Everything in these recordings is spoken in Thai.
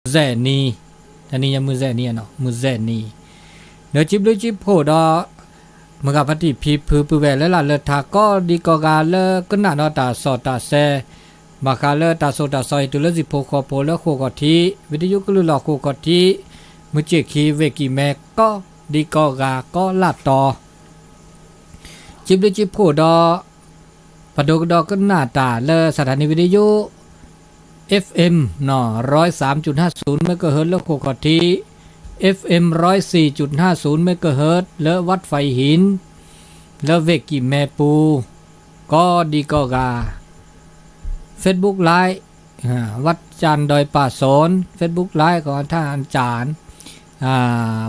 แซ่นี่อันนี้ยังมือแซ่นี่เนาะมือแซ่นี่เดี๋ยวจิบลุจิบโผดอมันกับปฏิพีพือปือแวและละเลทาก็ดีกอกาเลก็น่านอตาสอตาแซมาคาเลตาโซตาซอยตุลสิโพคอโพเลโคกอทีวิทยุกลุลอโคกอทีมือเจคีเวกิแมก็ดีกอกาก็ลาตอจิบลุจิบโผดอปดกดอก็น่าตาเลสถานีวิทยุ FM เนาะ103.50 เมกะเฮิรตซ์แล้วโคกอที FM 104.50 เมกะเฮิรตซ์แล้ววัดไฟหินแล้วเวกิแมปูก็ดีกอกา Facebook ไลฟ์วัดจันทร์ดอยป่าสน Facebook ไลฟ์ของท่านอาจารย์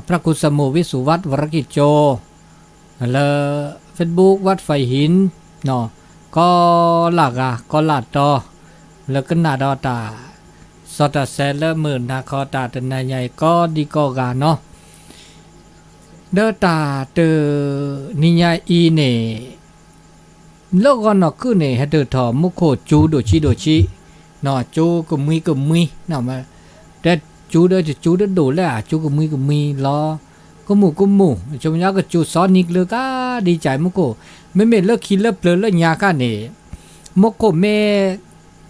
พระกุศโมวิสุวัตวรกิจโจแล้ว Facebook วัดไฟหินเนาะก็หลักก็หลัดต่อแล้วก็นาดอตาสอตาแซลเลหมื่นนาคอตาตนายใหญ่ก็ดีกอกาเนาะเดตาเตนิยาอีเนโลกอนอกคือเนฮะเดทอมุโคจูโดชิเนาะจูก็มีเนาะมาแต่จูเดจูเดโดแล้วจูก็มีล้อก็หมู่ชมยาก็จูซอนิกเลยก็ดีใจมุโกไม่เลิกคิดเลิกเปลือเลิกยากันเนมุโกเม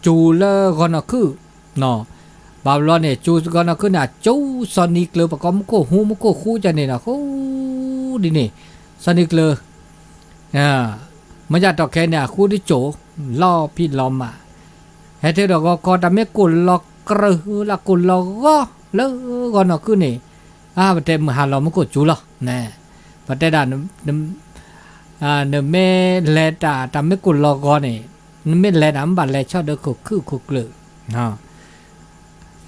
จูเลกอนอคือเนาะบาบลอนเนี่ยจูกอนอคือน่ะจูซอนิกเลยประกอบมุโกฮูมุโกคู่จะเนี่ยนะโอ้ดีนี่ซอนิกเลยมันจะตอกแค่เนี่ยคู่ที่โจล่อพี่ล้อมมาให้เธอดอกก็ทำให้กุลล็อกกระหือละกุลล็อกก็เลิกกอนอคือนี่ประเทศมหาล้อมมุโกจูล่ะเนี่ยประเทศด่านเนเมเลตาทำให้กุลล็อกก็เนี่ยไม่แลน้ำบัดแลชอบเด็กคุกเลยเ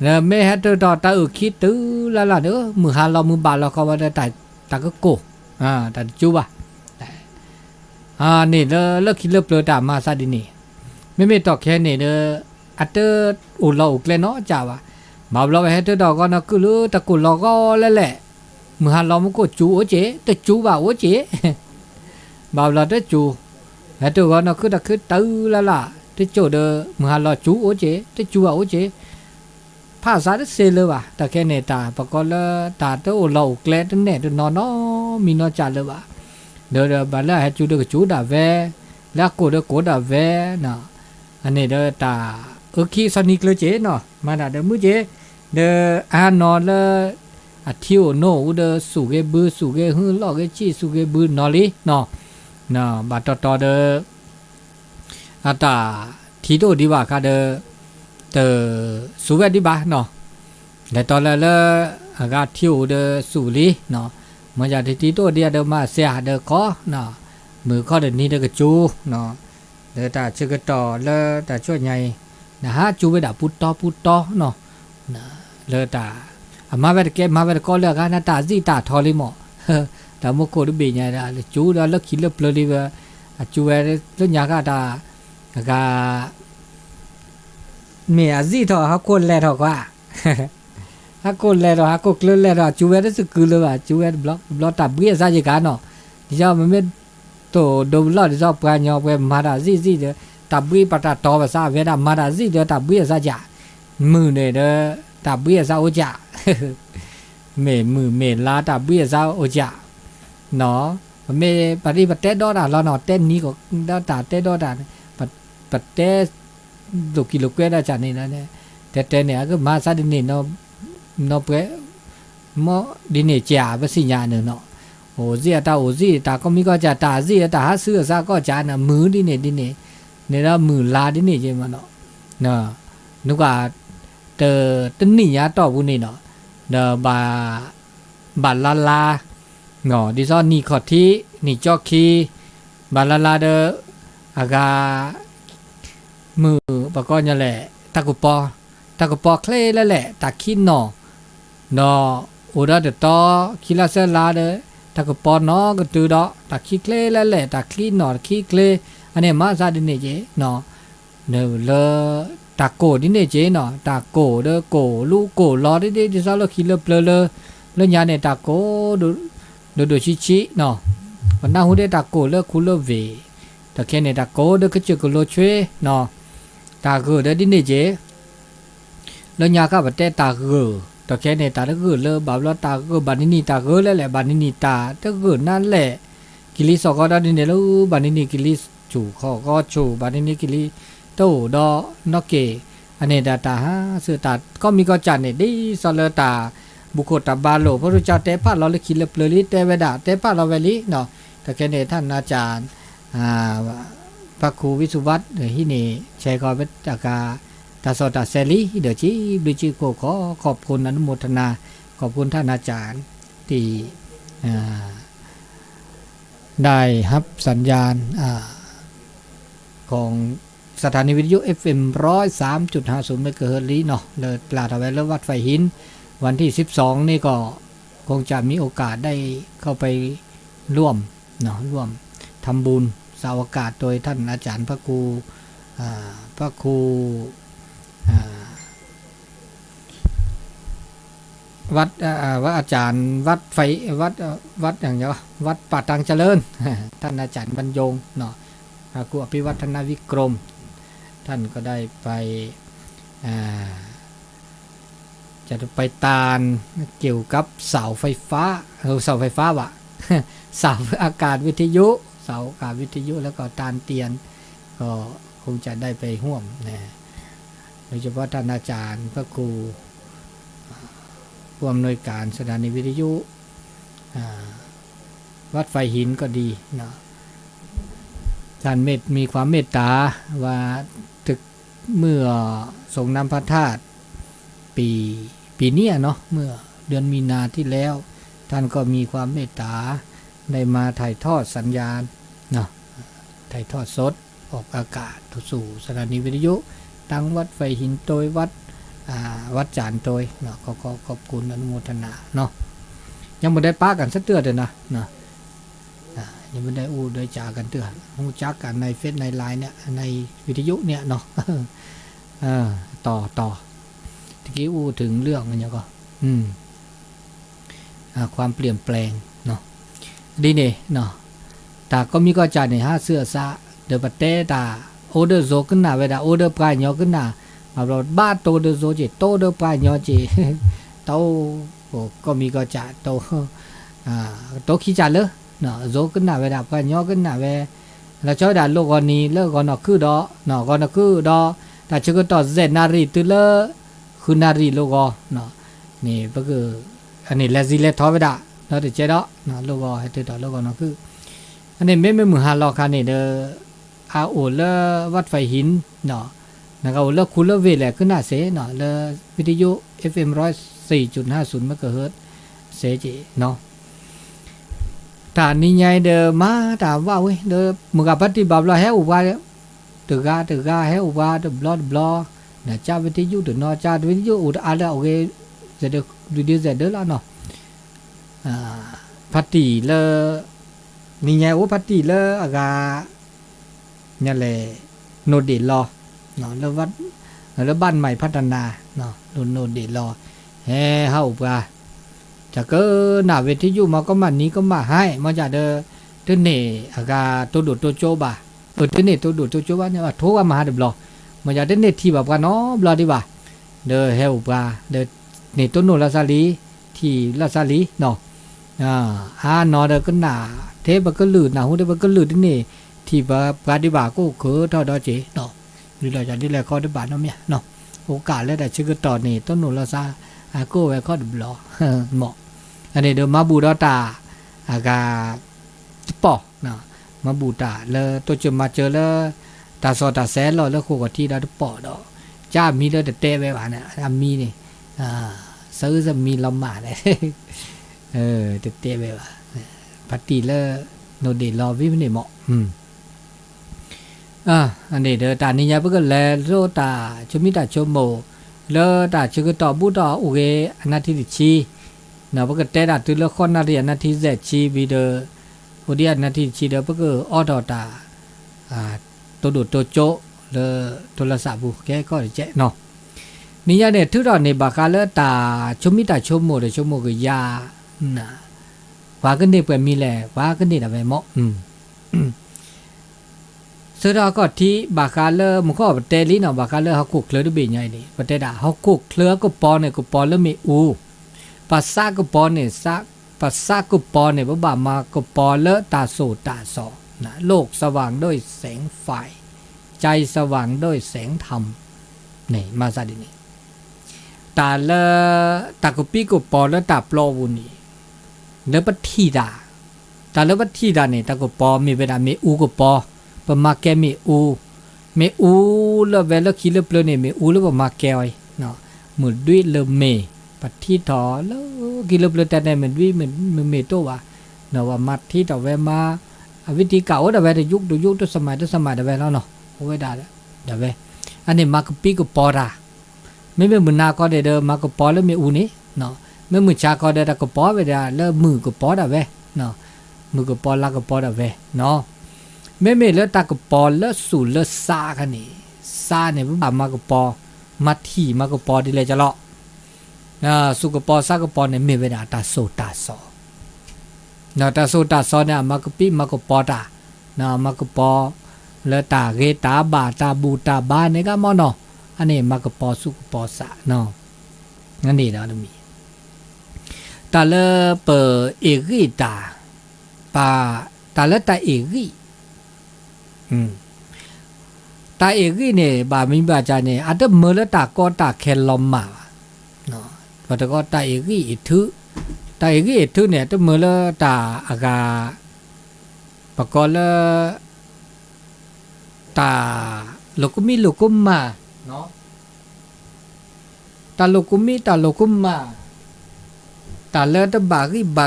นี่ยไม่ให้ตัวต่อตาคิดตื้อละเด้อมือหาเรามือบาดเราเขาว่าได้แต่ก็โกแต่จูบนี่เลิกคิดเลิกเปลือยตามมาซาดินี่ไม่ต่อแค่นี่เด้ออัตเตอร์อุลเราอุกเลยเนาะจ้าวะมาเราไปให้ตัวต่อก็นักคือตะกุลเราก็แหละมือหาเรามันก็จูโอเจแต่จูบ่าโอเจบ่าวเราได้จูแต่ตัวก็นักคือตะคือตื้อละที่โจเดอมือหาเราจูโอเจที่จูบ่าโอเจภาษาได้เซเลยว่ะแต่แค่เนี่ยตาปกติตาตัวเราอุกเลยตั้งเนี่ยตัวนอนมีนอนจัดเลยว่ะเดี๋ยวบัดแล้วให้จูเด็กจูด่าแวแล้วโกเด็กโกด่าแวเนาะอันนี้เด้อตาขี้สนิกเลยเจ๊เนาะมาด่าเด้อมื้อเจ๊เด้อนอนเลยเที่ยวโน่เด้อสู่เกบือสู่เกหื้อลอกเกจี้สู่เกบือนอลิเนาะบัดต่อเด้อตาทีโตดีว่าค่ะเด้อสู่เวดีบ่าเนาะแล้วตอนแล้วก็เที่ยวเด้อสู่ลิเนาะมันจะที่ตัวเดียเดิมมาเสียเดิมข้อเนาะมือข้อเดินนี้เดินกระจูเนาะเดินแต่เชื่อกระต่อเลยแต่ช่วยไงนะฮะจูไปด่าพุตโตเนาะเลยแต่มาเวทเก็บมาเวทก็เลือกกันนะตาจีตาทอลิหมอแต่มุกโคดูบีไงนะจูแล้วเลิกคิดเลิกเปลือยเลยจูเวทเรื่องยากาตากาเมียจีทอเขาคนแลทอกว่าฮักโกเลโรฮักโกเคลเลโรจูเวตสึกุลว่ะจูเวตบล็อกตับเบียซะจิกาเนาะดิจ้ามันไม่โตดบล็อกดิจ้าปานยอเวมาดาซิเดตับเบียปะตาตอภาษาเวดามาดาซิเดตับเบียซะจ้ะมือเนี่ยเด้อตับเบียซะโอจ้ะเมลาตับเบียซะโอจ้ะเนาะเมปฏิบัติดอดาลอเนาะเต้นนี้ก็ดาตาเต้ดอดาปฏิเตลูกกิโลเกวดาจ้ะนี่นะเนี่ยแต่เนี่ยก็มาซะดินี่เนาะnó bé mò đi nè chả với sinh nhà nữa nọ ồ gì ta có mấy cái chả ta gì ta hát xưa ra có chả là mứ đi nè là mứ la đi nè chứ mà nọ nó cả tờ tính nỉ nhá tỏ bu nè nọ nọ bà la nọ đi do nỉ khó thi nỉ cho khi bà la đờ aga mứ bà con nhà lẻ taก็ปอเคลแล้วแหละตาคิดเนาะอุดาเดตอคิลาเซลาเดตาก็ปอเนาะก็ตือดอตาคิเคลแล้วแหละตาคลีเนาะคิเคลอันนี้มาซาดิเนเจเนาะเนเลตาโกดิเนเจเนาะตาโกเดโกลูโกลอดิซาโลคิเลเปเลญาเนตาโกดูชิเนาะวันนั้นฮูเดตาโกเลคูเลเวตาแค่เนตาโกเดก็เจอก็โลช่วยเนาะตาโกเดดิเนเจ แล้วยาก็บ่แต่ตาเกอตะแค่ในตาตะเกอเลยบ่าวตาเกอบานินีตาเกอแล้วแหละบานินีตาตะเกอนั่นแหละกิลิสก็ได้เนี่ยแล้วบานินีกิลิจูข้อก็จูบานินีกิลิโตดอนอกเกอันนี้ดาตาฮะสื่อตาก็มีก็จันเนี่ยดิสเลตาบุคคลตาบาโลพระรูเจ้าเตพาเราเลยคิดเลยเปลือยเตเวดาเตพาเราเวลิเนาะแต่แค่ในท่านอาจารย์พระครูวิสุวัตรที่นี่แชร์ก็เป็นจากการตาสอตาเซลีเดี๋ยวจีบริจิโกขอขอบคุณอนุโมทนาขอบคุณท่านอาจารย์ที่ได้รับสัญญาณของสถานีวิทยุ FM 103.50 เมกะเฮิรตซ์เนาะเลยปลาทะเวลวัดไฟหินวันที่12นี่ก็คงจะมีโอกาสได้เข้าไปร่วมเนาะร่วมทำบุญสาวอากาศโดยท่านอาจารย์พระครูวัดอาจารย์วัดไฟวัดอย่างเงี้ยวัดป่าตังเจริญท่านอาจารย์บรรยงเนาะพระครูอภิวัฒนวิกรมท่านก็ได้ไปจะไปตาลเกี่ยวกับเสาไฟฟ้าวะ เสาอากาศวิทยุเสาอากาศวิทยุแล้วก็ตาลเตียนก็คงจะได้ไปร่วมนะโดยเฉพาะท่านอาจารย์พระครูผู้อำนวยการสถานีวิทยุวัดไฟหินก็ดีเนาะท่านมีความเมตตาว่าถึกเมื่อทรงนำพระธาตุปีนี้เนาะเมื่อเดือนมีนาที่แล้วท่านก็มีความเมตตาได้มาถ่ายทอดสัญญาณเนาะถ่ายทอดสดออกอากาศสู่สถานีวิทยุตั้งวัดไฟหินโดยวัดจานโดยเนาะก็ขอบคุณอนุโมทนาเนาะยังไม่ได้ป้ากันสักเตือนเลยนะยังไม่ได้ได้จากันเตือนรู้จักกันในเฟซในไลน์เนี่ยในวิทยุเนี่ยเนาะต่อตะกี้ถึงเรื่องอะไรก็ความเปลี่ยนแปลงเนาะดีเนี่ยเนาะแต่ก็มีก็จ่ายในห้าเสื้อซะเดี๋ยวประเทศตาโอเดอร์โซขึ้นหน้าเวลาโอเดอร์ปลายยอขึ้นหน้ามาเราบ้าโตเดอร์โซจีโตเดอร์ปลายยอจีโตก็มีก็จ่ายโตขี้จ่ายเลยเนาะโซขึ้นหน้าเวลาปลายยอขึ้นหน้าเวแล้วช่วยด่าโลกนี้เลิกก่อนคือดอเนาะก่อนคือดอแต่ชื่อก็ต่อเซนารีตัวเลคือนารีโลกเนาะนี่ก็คืออันนี้เลซิเลทอเวดาเนาะเดี๋ยวเจ๊ดอเนาะโลกให้ตัวต่อโลกเนาะคืออันนี้ไม่เหมือนหาลอคันนี่เด้อโอเลวัดไฟหินเนาะนะครับโอเลคูลเวแหละขึ้นหน้าเสเนาะเลวิทยุ FM 104.50 เมกะเฮิรตซ์เสจิเนาะฐานนี้ใหญ่เด้อมาถามว่าเว้ยเด้อมึงกับปฏิบัติเราให้อุบาตึกาให้อุบาเด้อบลอนะจ้าวิทยุเด้อเนาะจ้าวิทยุอุดอาละโอเคจะเด้อวิดีโอจะเด้อแล้วเนาะปฏิเลนี่ไงโอ้ปฏิเลอากาเนี่ยแหละโนดเดลอเนาะแล้ววัดแล้วบ้านใหม่พัฒนาเนาะโนดเดลอเฮ้เฮาปะจะเกินหน้าวิทยุมาก็มานี้ก็มาให้มาจากเด้อเด้อเนี่ยอากาตัวดูดตัวโจบะเด้อเนี่ยตัวดูดตัวโจบะเนี่ยว่าโทรมาหาเด้อบ่มาจากเด้อเนี่ยที่แบบว่าเนาะบ่ดีบ่เด้อเฮาปะเด้อเนี่ยตัวโนลาซาลีที่ลาซาลีเนาะเนาะเด้อก็หน้าเทบก็ลื่นหน้าหูเด้อก็ลื่นนี่ที่ปฏิบัติก็คือเท่าดอเจเนาะหรือเราจะได้แล้วข้อได้บาทเนาะเนี่ยเนาะโอกาสแล้วแต่ชื่อก็ต่อนี่ต้นหนุนเราซาก็ไว้ข้อดับล้อเหมาะอันนี้เดี๋ยวมาบูดอตาอากาปอเนาะมาบูตาแล้วตัวจะมาเจอแล้วตาซอตาแสนรอแล้วโคกที่ดาปอดอกจ้ามีแล้วแต่เตะไว้ว่าเนี่ยมีนี่ซื้อจะมีลำมาเลยเตะไว้ว่าปฏิแล้วโนเดลอวิไม่เหมาะอันนี้เด้อตานี่ยาเพิ่นแลโซตาชุมิตาชมโมเลอตาชื่อต่อบุตอโอเคอนาทิชีเนาะเพิ่นเตดาตุลคอนนาเรียนาทิเซชีวีเดอโอเดียนาทิชีเด้อเพิ่นออดอตาตัวดูตัวโจเลอโทรศัพท์บุแกก็เจ๊เนาะนี่ยาเนี่ยทุดอนี่บากาเลตาชุมิตาชมโมเดชมโมก็ยาน่ะว่ากันนี่เปิ้นมีแลว่ากันนี่น่ะแม่เหมาะส สระก็ที่บากาเลมันก็เตลีเนาะบากาเลเขาคุกเคลือด้วยเบียใหญ่นี่ประเทศอ่ะเขาคุกเคลือก็ปอเนี่ยก็ปอแล้วมีอูภาษาก็ปอเนี่ยภาษาก็ปอเนี่ยบ่ามาก็ปอเลตาโสตาสอนะโลกสว่างด้วยแสงไฟใจสว่างด้วยแสงธรรมนี่มาซะดินี่ตาเลตากุปีก็ปอแล้วตาปลอวุนี่เลปทีดาตาเลปทีดาเนี่ยตาก็ปอมีเวลามีอูก็ปอปะมาแกมีอูแล้วเวลาคิดเปลเนี่ยมีอูแล้วปะมาแกไว้เนาะมือด้วยเลเมปฏิทอแล้วคิดเปลแต่เนี่ยมันด้วยมันเมตัวว่าเนาะว่ามาที่ต่อเวมาวิธีเก่าแต่เวลายุคตัวสมัยแต่เวลาเนาะเอาไว้ได้แล้วเดี๋ยวเวอันนี้มากปีก็ปอราไม่เป็นมือนาก็เดิมมาก็ปอแล้วมีอูนี่เนาะไม่มือชาก็เดิมก็ปอไปได้แล้วมือก็ปอได้เวเนาะมือก็ปอลาก็ปอได้เวเนาะไม่เลตากปอเลสู่เลซากันนี่ซาเนี่ยบ่ามากปอมาที่มากปอดิเลยจะเลาะสุกปอซากปอเนี่ยมีเวลาตาโซตาซอนะตาโซตาซอเนี่ยมากปีมากปอตานะมากปอเลตาเกตาบาตาบูตาบาเนี่ยก็มอเนาะอันนี้มากปอสุกปอซาเนาะงั้นนี่แล้วมีตาเลเปเอริตาปาตาเลตาเอริตาเอกีเนี่ยบามิบาจาเนี่ยอาจจะเมื่อละตาก็ตาแคลอมมาเนาะพอแต่ก็ตาเอกีอิทุเนี่ยจะเมื่อละตาอากาปะกอละตาโลกุมาเนาะตาโลกุมาตาเลตบากีบ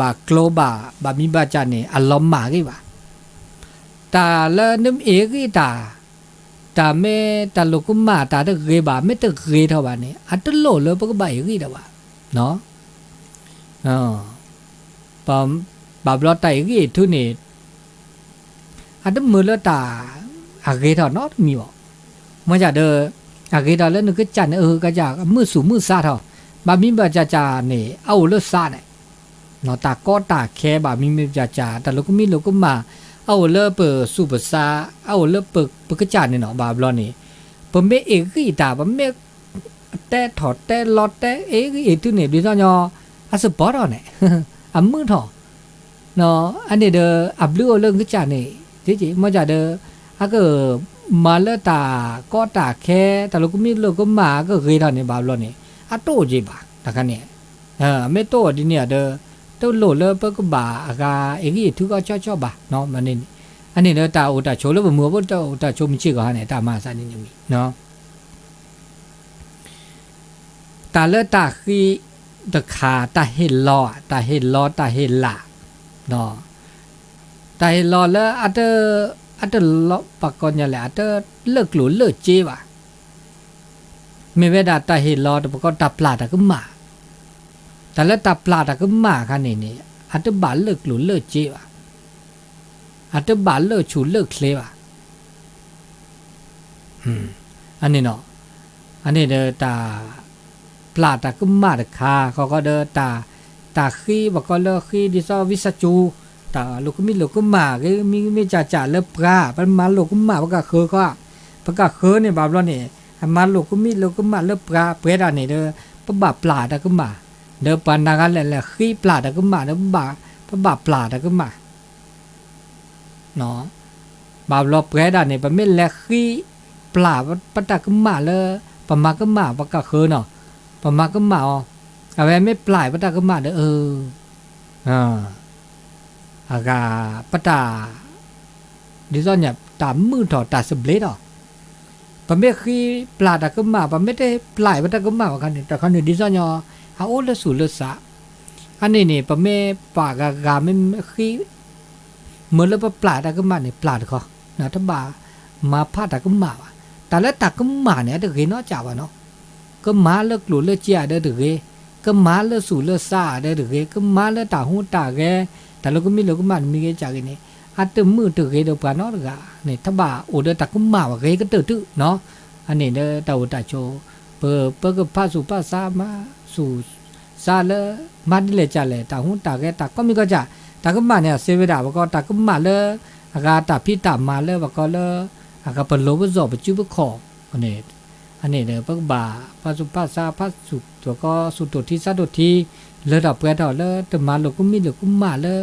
าโกลบามิบาจาเนี่ยอลอมมากีบาตาเลนึมเอกีตาเมตาโลกุมาตาตะเกบาไม่ตะเกเท่าบานี่อัตโลเลปะกบาเอกีตาบาเนาะปอมบาบลอตาเอกีทุนี่อัตมือละตาอาเกเท่าเนาะมีบ่มันจะเดออาเกตาแล้วนึกจันก็จะมือสู่มือซาเท่าบามิบาจานี่เอาเลซาเนี่ยเนาะตาก็ตาแค่บามิบาจาตาโลกุมาเอาเลเปสุปซาเอาเลเปกจานนี่เนาะบาบลอนี่ปะเมเอกีตาปะเมแต่ถอดแต่ลอดแต่เอกีตุเนี่ยดิซอนยออะสปอร์ตเนี่ยอะมือถอเนาะอันนี้เดออับลูเรื่องกจานนี่จิๆมันจะเดออะก็มาเลตาก็ตาแค่ตาโลกุมาก็เกยดานี่บาบลอนี่อะโตจิบาตะกันเนี่ยไม่โตดิเนี่ยเดอตัวโหลเลปก็บาอากาเอกีทุก็ชอบๆบาเนาะมันนี่อันนี้เนาะตาโอตาโชเลบ่มือบ่ตาโชมชิก็หาเนี่ยตามาซะนี่มีเนาะตาเลตาคีตะขาตาเฮลอตาเฮลาเนาะตาเฮลอแล้วอัตลอปะกอนเนี่ยแหละอัตเลิกหลุเลิกเจว่ะมีเวลาตาเฮลอตะปะก็ตาปลาตะก็มาแต่ละตาปลาตาก็มาคันนี่อัตบาเลิกหลุเลิกเจว่ะอัตบาเลิกชูเลิกเคลว่ะอันนี้เนาะอันนี้เด้อตาปลาตาก็มาตะคาเขาก็เด้อตาขี้บ่ก็เลิกขี้ดิซอวิสจูตาลูกก็มาก็มีจ่าเลิกปลามันมาลูกก็มาบ่ก็คือก็บ่ก็คือนี่บาบลอนี่มาลูกก็มาเลิกปลาเปรดอันนี้เด้อปะบาปลาตาก็มาเดินปานนากันแหละขี้ปลาตะก็มาเดินบาปลาตะก็มาเนาะบาปลบแก่ดานี่ปะเม็ดแลขี้ปลาปะตะก็มาเลยปะมาก็มาปะก็คือเนาะปะมาก็มาเอาไว้ไม่ปลายปะตะก็มาเด้ออากาปะตาดิซอนเนี่ยตามมือถอดตาสเบลดอ่ะปะเม็ดขี้ปลาตะก็มาปะไม่ได้ปลายปะตะก็มาว่ากันนี่แต่คันนี้ดิซอนเนี่ยอาโอเลสุเลสะอันนี้นี่ปะเมปากากาไม่ขี้เหมือนแล้วปลาตะก็มาเนี่ยปลาดเขานะถ้าบามาพาตะก็มาแต่แล้วตะก็มาเนี่ยเด็กเนาะจ่าวเนาะก็มาเลิกหลุเลิกเจียเด็กก็มาเลิกสุเลสะเด็กก็มาเลิกตาหูตาแกแต่เราก็มีมีแกจากนี่อัตมือเด็กเด็กปลาเนาะกะเนี่ยถ้าบาโอเดตะก็มาว่าแกก็ตื้อเนาะอันนี้เด้อตาโอตาโชเปก็พาสุภาษามาสู่ซาเลมาดิเลจาเลตาหูตาแกตาก็มีก็จะตาก็มาเนี่ยเซเวดาก็ตาก็มาเล อากาตาพี่ตามมาเลยว่าก็เลยอากาเปิดโลบจอบจุบขออันนี้เด้อปักบ่าพระสุภาษาพระสุตัวก็สุดตัวที่สัตว์ที่เลอดอกเปดอกเลยแต่มาโลกุมีโลกุมาเลย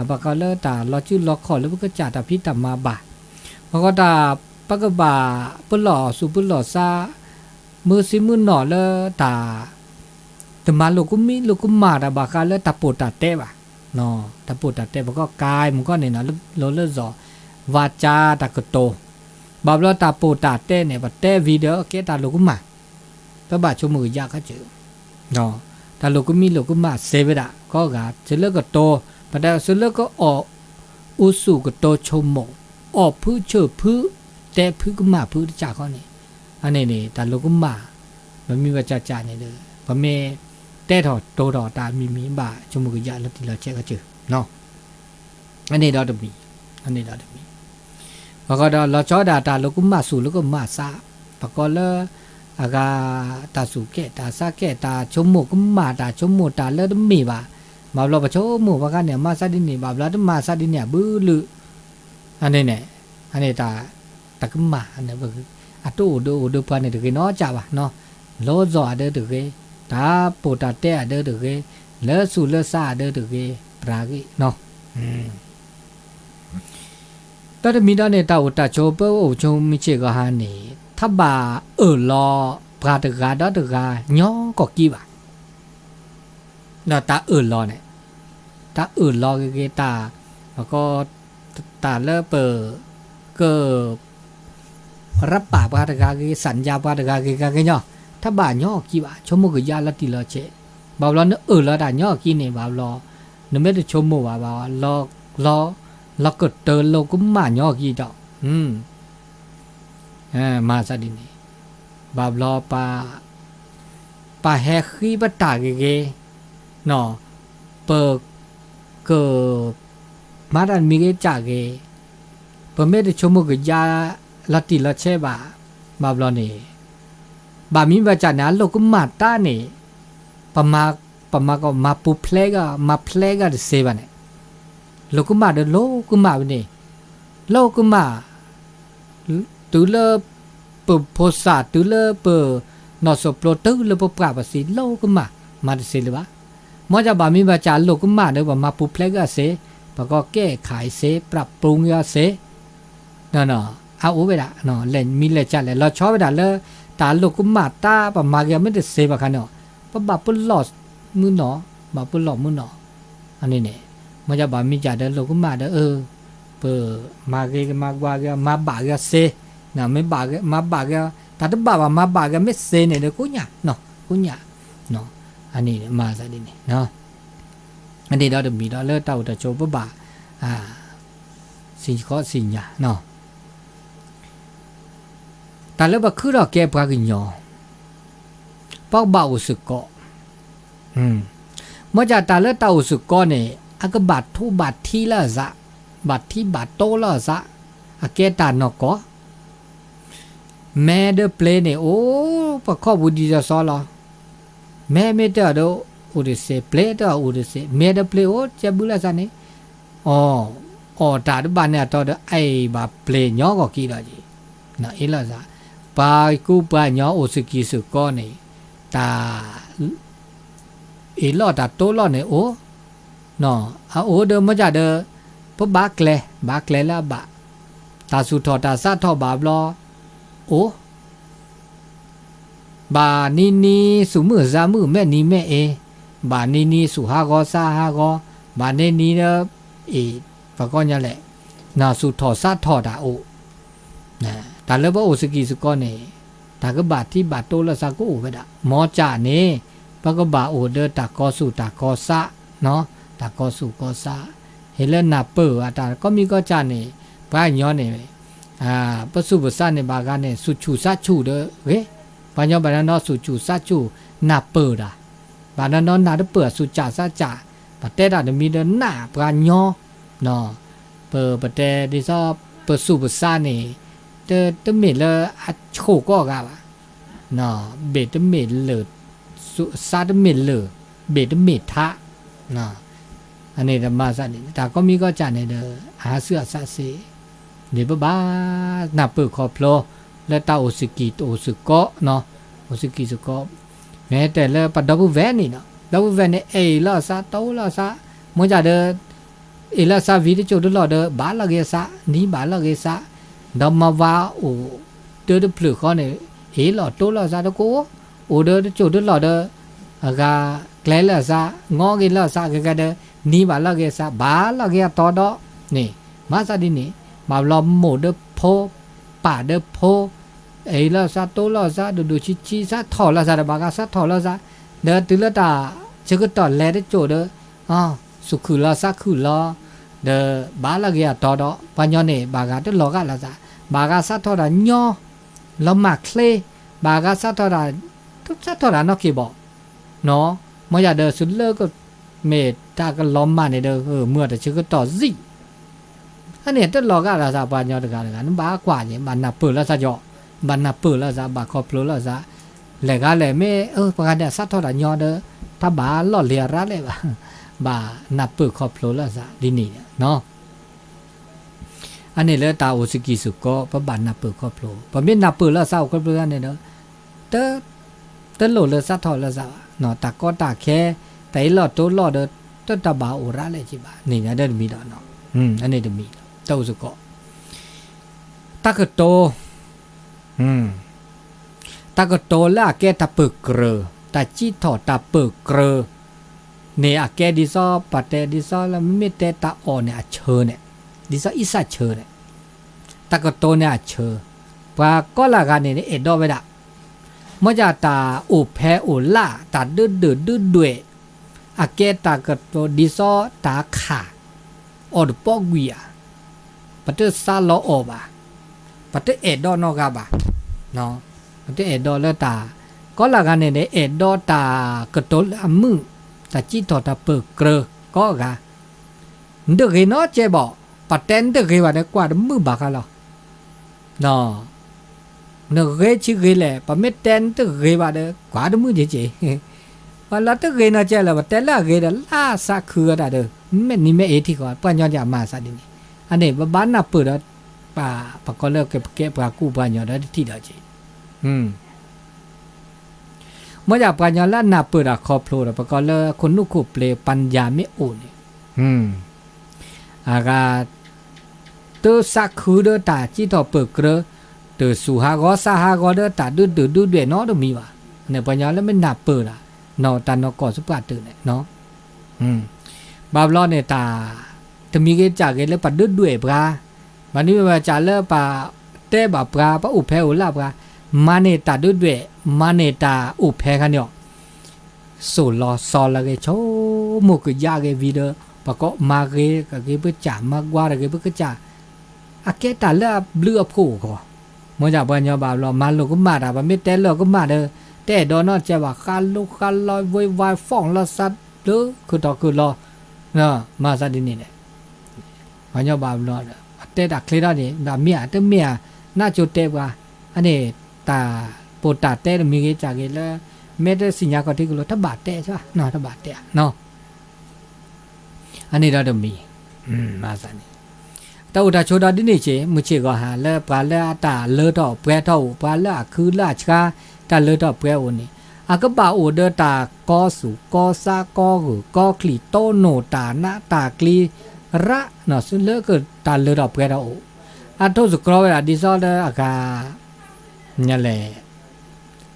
บักก็เลยตาเราชื่อล็อกขอแล้วก็จ่าตาพี่ตามมาบ่ามันก็ตาปักบ่าเปิ้นหล่อสุเปิ้นหล่อซามือซิมือหน่อเลยตาแต่มาโลกุมีโลกุมาตาบักก็เลยตาปวดตาเตะบ่ะเนาะตาปวดตาเตะมันก็กายมันก็เนี่ยนะโลเลอจอวาจาตากโตบาบลตาปูตาเต้เนี่ยบัดเต้วีเดอเกตาโลกุมาพระบาทชมือยากเขาเจอเนาะตาโลกุมีโลกุมาเซเวดะก็กาเสเลก็โตปัดเสเลก็ออกอุสุก็โตชมโมออกพื้เชื่อพื้เต้พื้กุมาพื้จากเขาเนี่ยอันนี้นี่ตาโลกุมามันมีวาจาจาเนี่ยเลยพอเมเต้ถอดโตถอดตามีบ่าชมือยากแล้วที่เราเช็คเขาเจอเนาะอันนี้เราจะมีอันนี้เราจะมีพอก็เราชอดาตาลูกมาสู่ลูกมาซาปะก็เลยอากาตาสู่แก่ตาซาแก่ตาชมหมูก็มาตาชมหมูตาเลิศมีบ่ามาเราไปชมหมูว่ากันเนี่ยมาซาดินี่บ่าเราต้องมาซาดิเนี่ยบื้อลืออันนี้เนี่ยอันนี้ตาก็มาอันนี้ก็คืออัตุดูพันเนี่ยถึงเนาะจ้าบ่ะเนาะโลจ่อเด้อถึงตาปูตาเตะเด้อถึงเลิศสู่เลิศซาเด้อถึงปรากิเนาะตอนมีตอนนี้ตาอุตโชเปอโอชมมิเชก็หานี่ทับบาลอปราตกาดอตกาย้อก็กี่บาเนาะตาลอเนี่ยตาลอเกตาแล้วก็ตาเลเปอก็รับปากปราตกาสัญญาปราตกาเกย้อทับบาย้อกี่บาชมมุกยาละติลอเชบาลอเนลอดาย้อกี่เนี่ยบาลอนเมตชมมุบาลอเราก็เติร์โลกุมาหยอกกี่ดอกมาซะดินี่บาบลอปาแฮคีบตาเกเนาะเปิกเกมาดันมีเกจากเกเปเมตชมุกยาละติละเชบาบาบลอนี่บามีบาจานะโลกุมาตานี่ปมาก็มาปุเพลกาเซบาเนี่ยโลกุมาเดโลกุมาเนี่ยโลกุมาตุเลปโพสาตุเลปนอสโปรตุเลปปราบสิโลกุมาเดเซเลบะมอจะบามีบาจาโลกุมาเดบมาปุเพลกาเซปก็แก้ไขเซปรับปรุงยาเซเนาะเอาอุเวดะเนาะเล่นมีเลจัดเลยเราชอบเวดะเลยตาโลกุมาตาปมาเกไม่ได้เซบะคันเนาะปะบาปุลอสมือเนาะบาปุลอมือเนาะอันนี้เนี่ยมันจะบามีจ่าเดินโลกุมาเด้อเปิดมาเกมากว่าเกมาบากเซนะไม่บากมาบากแต่ถ้าบามาบากไม่เซเนี่ยเด้อกูหยาเนาะกูหยาเนาะอันนี้มาซะดิเนี่ยเนาะอันนี้เราจะมีเราเลิกเต่าแต่โจบบ่าสิ่งข้อสิ่งหยาเนาะแต่แล้วบ่คือเราแก้ปากหยอปอกบ่าวสึกก็เมื่อจะตาเลือดเต่าสึกก้อนเนี่ยอากบัดทุบัดที่ละซะบัดที่บัดโตละซะอาเกตานก็แม่เดเพลเนี่ยโอ้ปะข้อบุดีจะซอลอแม่ไม่เตอโดอุดเสเพลเตออุดเสแม่เดเพลโอจะบุละซะเนี่ยอ๋อตาดบ้านเนี่ยตอดไอ้บาเพลญอก็กี่ดอจีนะเอละซะปากูปาญอโอสกิสึก้อนเนี่ยตาเอลอตาโตลอเนี่ยโอเนาะโอเดอมาจากเดอปบากเลละบะตาสุทอตาซาทอบาบลอโอบานีสุมือซามือแม่นีแม่บานีสุฮากอซาฮากอบานีเนปะก็เนี่ยแหละนาสุทอซาทอดาโอนะตาเลบโอสกิสกอเนี่ยตาก็บาที่บาโตละซาก็โอไปดะหมอจ่าเนี่ยปะก็บาโอเดอตากอสุตากอซาเนาะตากอสุกอซาเฮเลนาเปอร์ตาก็มีก็จ่าเนี่ยปะญอเนี่ยปสุปสะเนี่ยบากันเนี่ยสุชูซาชูเด้อเว้ปะญอบานาสุชูซาชูนาเปอร์ดาบานานาเดเปิดสุจ่าซาจ่าปะเตดาเดมีเดนาปะญอเนาะเปอปะเตดิซอปสุปสะเนี่ยเตเมเลอะโชก็กะบะเนาะเบเตเมเลสุซาเตเมเลเบเตเมทะเนาะ อันนี้ธรรมะสันนี่แต่ก็มีก็จันเนี่ยเด้อหาเสื้อซะสิเดี๋ยวบ้าหน้าเปิดคอพลอแล้วตาโอสกิโอสกอเนาะโอสกิสกอแม้แต่แล้วปะดับเบิลแวนนี่เนาะดับเบิลแวนเนี่ยเอล่ะซะโตล่ะซะมอจะเด้อเอล่ะซะวิดีโจดล่ะเด้อบาละเกซะนี่บาละเกซะดอมมาว่าโอเด้อพลึกเขาเนี่ยเอล่ะโตล่ะซะตะโกโอเด้อโจดล่ะเด้ออากาแกลล่ะซะงอเกล่ะซะกะเด้อนี่บาละเกซะบาละเกตอดอนี่มาซะดินี่มาลอมโมเด้อโพป่าเด้อโพเอล่ะซะโตล่ะซะดูชิซะถอล่ะซะบากาซะถอล่ะซะเด้อตึละตาชกตอแลเด้อโจเด้ออ้อสุขุล่ะซะขุล่ะเด้อบาละเกตอดอปัญญอนี่บากาเด้อลอกะล่ะซะบากาซะถอดาญอลอมักเคลบากาซะถอดาทุกซะถอดานอกกี่บ่เนาะมอยาเด้อสุดเลอก็เมตตาก็ล้อมมาเนี่ยเด้อเมื่อแต่ชกตอซิอันนี้เด้อลอกะล่ะซะปัญญอตะกะนั้นบากว่าเนี่ยมันน่ะเปิดล่ะซะจ่อบันน่ะเปิดล่ะซะบาคอพลล่ะซะแลกะแลแม่ปะกะเนี่ยซะถอดาญอเด้อถ้าบาหล่อเลียระเลยบาน่ะเปิดคอพลล่ะซะดินี่เนาะอันนี้เลยตาโอสกิสุก็ปะบันน่ะเปิดคอพลปะเม็ดน่ะเปิดล่ะซะคอพลเนี่ยเด้อเตโลเลยซะถอดล่ะซะเนาะตาก็ตาแค่แต่หลอดโตหลอดเด้อตตะบาโอระเลยจิบานี่นะเด้อมีดอกเนาะอันนี้เด้อมีเต้าสุก็ตะกะโตตะกะโตละแกตะเปิกเกรตะจิถอตะเปิกเกรเนี่ยอะแกดิซอปะเตดิซอละมิเตตะออเนี่ยเชอเนี่ยดิซออิสะเชอเนี่ยตะกะโตเนี่ยเชอปะก็ละกะเนี่ยเอดอเวดะมอจะตาโอแพโอละตาดื้อด้วยอะแกตะกะโตดิซอตาขาออดปอกเวียปะเตซาลออบาปะเตเอดอนอกะบาเนาะปะเตเอดอละตาก็ละกะเนี่ยเอดอตากะโตละมึตาจิตอตาเปิกเกรก็กะเดกเนาะเจบ่ปะเตนเดกว่าได้กว่ามือบากะลอเนาะเนเกชิเกแลปะเมเตนเดกว่าได้กว่ามือเจว่าละเดกเนาะเจละปะเตละเกดลาซะคือดาเดแม่นี่แม่เอที่ก่อนปัญญาจะมาซะดินี่อันนี้บ้านน่ะเปิดป่าปะก็เลิกเก็บปากูปัญญาได้ที่ดาเจเมื่อจากปัญญาละนาเปิดคอโผล่ปะก็เลยคนนุกุเปลปัญญาไม่โอนอากาตัวสักคือเดตาจิตอเปิดเกลือตัวสุหากอสาหากอเดตาดูด้วยเนาะดูมีวะเนี่ยปัญญาแล้วไม่นาเปิดอ่ะเนาะตานอกอสุปาตื่นเนี่ยเนาะบาบลอเนี่ยตาจะมีเกจากเกแล้วปัดด้วยปลาวันนี้ว่าจะเลิกปลาเต้บาปลาปะอุเพอุลาปลามาเนตาด้วยมาเนตาอุเพกันเนาะสูลอซอลเกโชมุกยาเกวีเดอปะก็มาเกกเกเปจ่ามากว่าเกเปกจ่าอะเกตาเลเบลือผู้ก็มอจากปัญญาบาบลอมาโลก็มาดาบไม่แต่เลก็มาเด้อแต่ดอนอจะว่าคันลูกคันลอยไวฟ้องละสัตเด้อคือตอคือรอเนาะมาซะดินี่เนี่ยปัญญาบาบลอแต่ดักเคลดานี่ดาเมียแต่เมียน่าจุเตว่าอันนี้ตาโปตาเต้มีเกจากเกแล้วเมตสิญญาก็ที่กลัวถ้าบาดเต้ใช่ป่ะเนาะถ้าบาดเต้เนาะอันนี้เราจะมีมาสันนี่แต่อุตาโชดาดินี่เจมุเชก็หาแล้วปลาแล้วตาเลือดออกแปรเท่าปลาแล้วคือลาชกาตาเลือดออกแปรโอนี่อากบาโอเดตากอสุกอซากอหือกอคลีโตโนตานะตากลีระเนาะซึ่งเลือก็ตาเลือดออกแปรโออันทุสุกรอเวลาดิซอเดอากาเนี่ยแหละ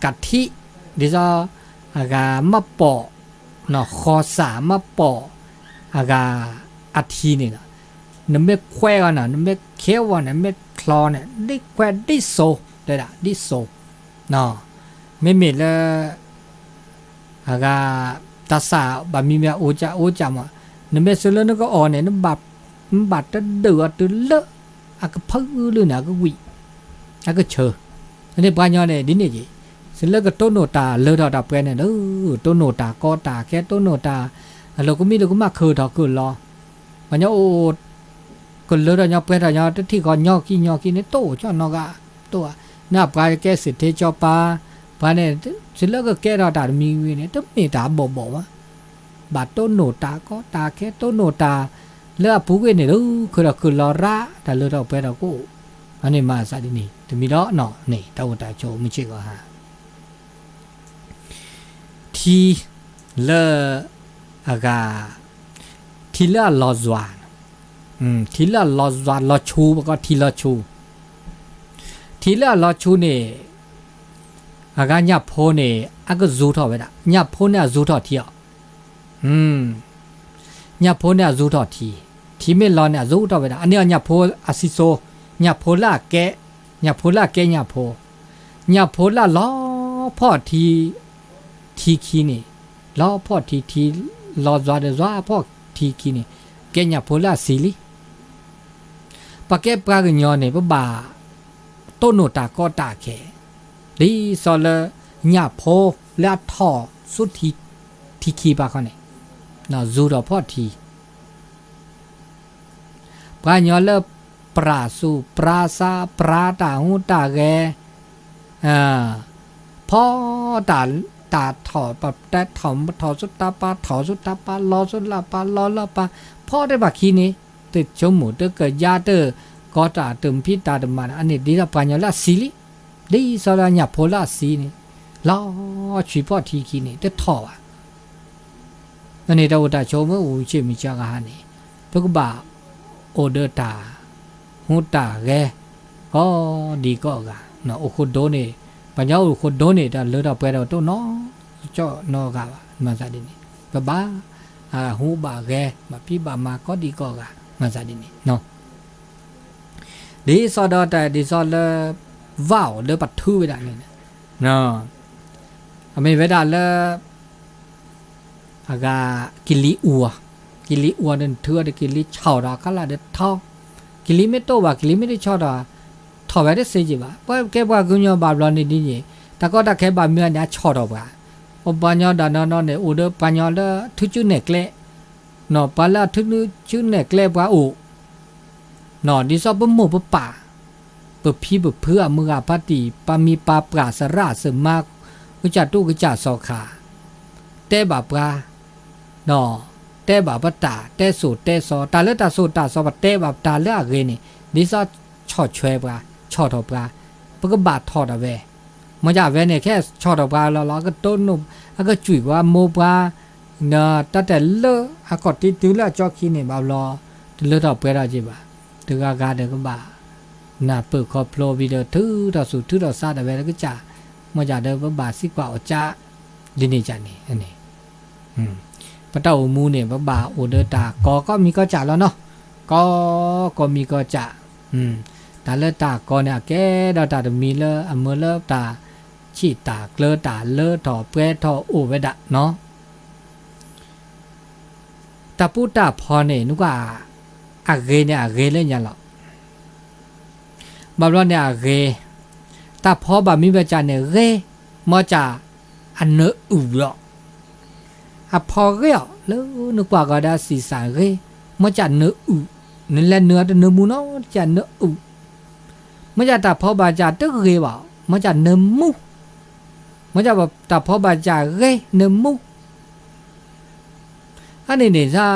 กะทิดิซออากามะปอเนาะคอสามะปออากาอาทีนี่นะนำเมฆแควกันนะนำเมฆเขียววันนะเมฆคลอเนี่ยได้แควได้โซได้ละได้โซเนาะไม่มีเลยอากาตาสาบะมีเมียโอจามะนำเมฆเสลนก็อ่อนเนี่ยนำบัดจะเดือดเลอะอากาพักเลยนะก็วิอากาเชออันนี้ปัญญาเนี่ยดินี่จีเสร็จแล้วก็ต้นโนตาเลือดดับไปเนี่ยต้นโนตากอตาแค่ต้นโนตาเราก็มีเราก็มาคือถอคือรอปัญญาโอคนเลือดเนี่ยเป็นอะไรที่ก่อนยอกิเนี่ยโตจ้านอกะตัวหน้าปลายแกสิเทจอปาปาเนี่ยเสร็จแล้วก็แกเราตามีวิเนี่ยต้องมีตาบ่วะ บาต้นโนตาก็ตาแค่ต้นโนตาเลือผู้เว้นเนี่ยคือเราคือลอระแต่เลือเราไปเราก็อันนี้มาซาดินี่ถึงมีดอกเนาะนี่ตาวตาโชไม่ใช่ก็ฮะทีเลอากาทีเลลอซวานทีเลลอซวานลอชูก็ทีลอชูทีเลลอชูเนี่ยอากาญาโพเนี่ยอากาจูทอไปละญาโพเนี่ยจูทอทีอ่ะญาโพเนี่ยจูทอทีไม่รอเนี่ยจูทอไปละอันนี้ญาโพอาซิโซญาโพละแกญาโพละแกญาโพละล้อพ่อทีคีนี่ล้อพ่อทีลอซวาเดซวาพ่อทีคีนี่แกญาโพละซีลีปะแกปรากญอเนี่ยบ่าต้นโนตาก็ตาแขดีซอลญาโพละทอสุทีคีปะเขาเนี่ยน่ะจูดอพ่อทีปะญอเลปราสุปราซาปราตาหูตาแกพ่อตาถอปะแต่ถอสุตตาปาถอสุตตาปาลอสุลาปาลอลาปาพ่อได้บักคีนี้ติดชมหมูเตเกิดยาเตก็ตาตึมพิตาดมาอันนี้ดีละปัญญาละซีลิดีสระญาโพละซีนี่ลอชีพ่อทีคีนี่เตถออ่ะอันนี้เราตาโชมอูชิมิจากานี่พวกบ่าโอเดตาหูตาแกก็ดีก็กะเนาะโอคุโดนี่ปัญญาโอคุโดนี่ตาเลือดเอาไปเราตัวเนาะเจ้าเนาะกะมาซาดินี่บ้าหูบ่าแกมาพี่บ่ามาก็ดีก็กะมาซาดินี่เนาะดีสอดแต่ดีสอดเลว้าวเลปัดทูไปได้นี่เนาะอเมเวดาเลอากากิลิอัวนั่นเถื่อได้กิลิเฉาดาคละเดท่อกิลิไม่โตว่ากิลิไม่ได้ชอดาถอไปได้เสียจีบ่าเพราะแค่ว่ากุญยบาบลอนี่นี่แต่ก็ถ้าแค่บาเมียเนี่ยชอดบ่าอปัญญาดานนเนี่ยอุดปัญญาเลทุจุเนกเลเนาะปะละทุจุเนกเลบ่าอุเนาะดิซอบบ่หมู่บ่ป่าบ่พี่บ่เพื่อมืออาปติปามีปาปราสระเสมากุจัตุกุจัสอขาเตบาปราเนาะเตบาปตาเตสูเตซอตาเลตาสูตาซอบเตบาตาเลอะเรนี่ดิซอชอช่วยปราชอทอปราปก็บาทอดอะเวมันจะเวเนี่ยแค่ชอทอปราแล้วก็ต้นนุ่มแล้วก็จุ๋ยว่าโมปราเนาะแต่เลอะอากอติติละจอคีนี่บาลอเลอะทอเปราจิบาตึกากาเดก็บาน่ะเปิดคอโปรวิดีโอทื่อต่อสู่ทื่อต่อซาดอะเวแล้วก็จะมันจะเดินบาสิกว่าอจ้าดินี่จันนี่อันนี้ปะเต้ามูเนี่ยบาโอเดตาก็มีก็จะแล้วเนาะก็มีก็จะตาเลตาก็เนี่ยแกดาตามีเลอเมเลตาชีตาเกลตาเลถอเปทอโอเวดะเนาะตาปูตาพอเนี่ยนุกว่าอะเกเนี่ยอะเกเลยยันหรอบาบลอนเนี่ยอะเกตาพอบามีเวจาเนี่ยเกมอจาอันเนอูหรออะพอเกอ่ะแล้วนึกว่าก็ได้สีสานเกมอจาเนอูนั่นแหละเนื้อแต่เนื้อมูเนาะจาเนอูมอจาตาพอบาจาตึกเกบ่มอจาเนมูมอจาแบบตาพอบาจาเกเนมูอันนี้เนี่ยซา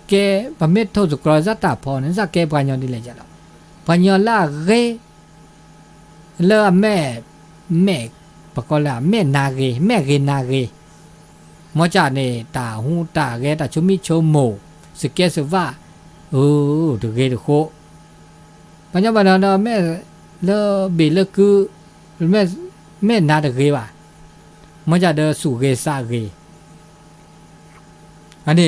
แกบะเม็ดโทสุกรอซาตาพอเนี่ยซาแกปัญญาดิเลยจ้ะปัญญาละเกเลอแม่ปะก็ละแม่นาเกแม่เกนาเกมอจาเนี่ยตาหูตาเกตาชุมิโชโมสเกสว่าโอ้ตะเกตะโคปัญญาบานาแม่เลอเบลคือแม่นาตะเกว่ามอจาเดสุเกซาเกอันนี้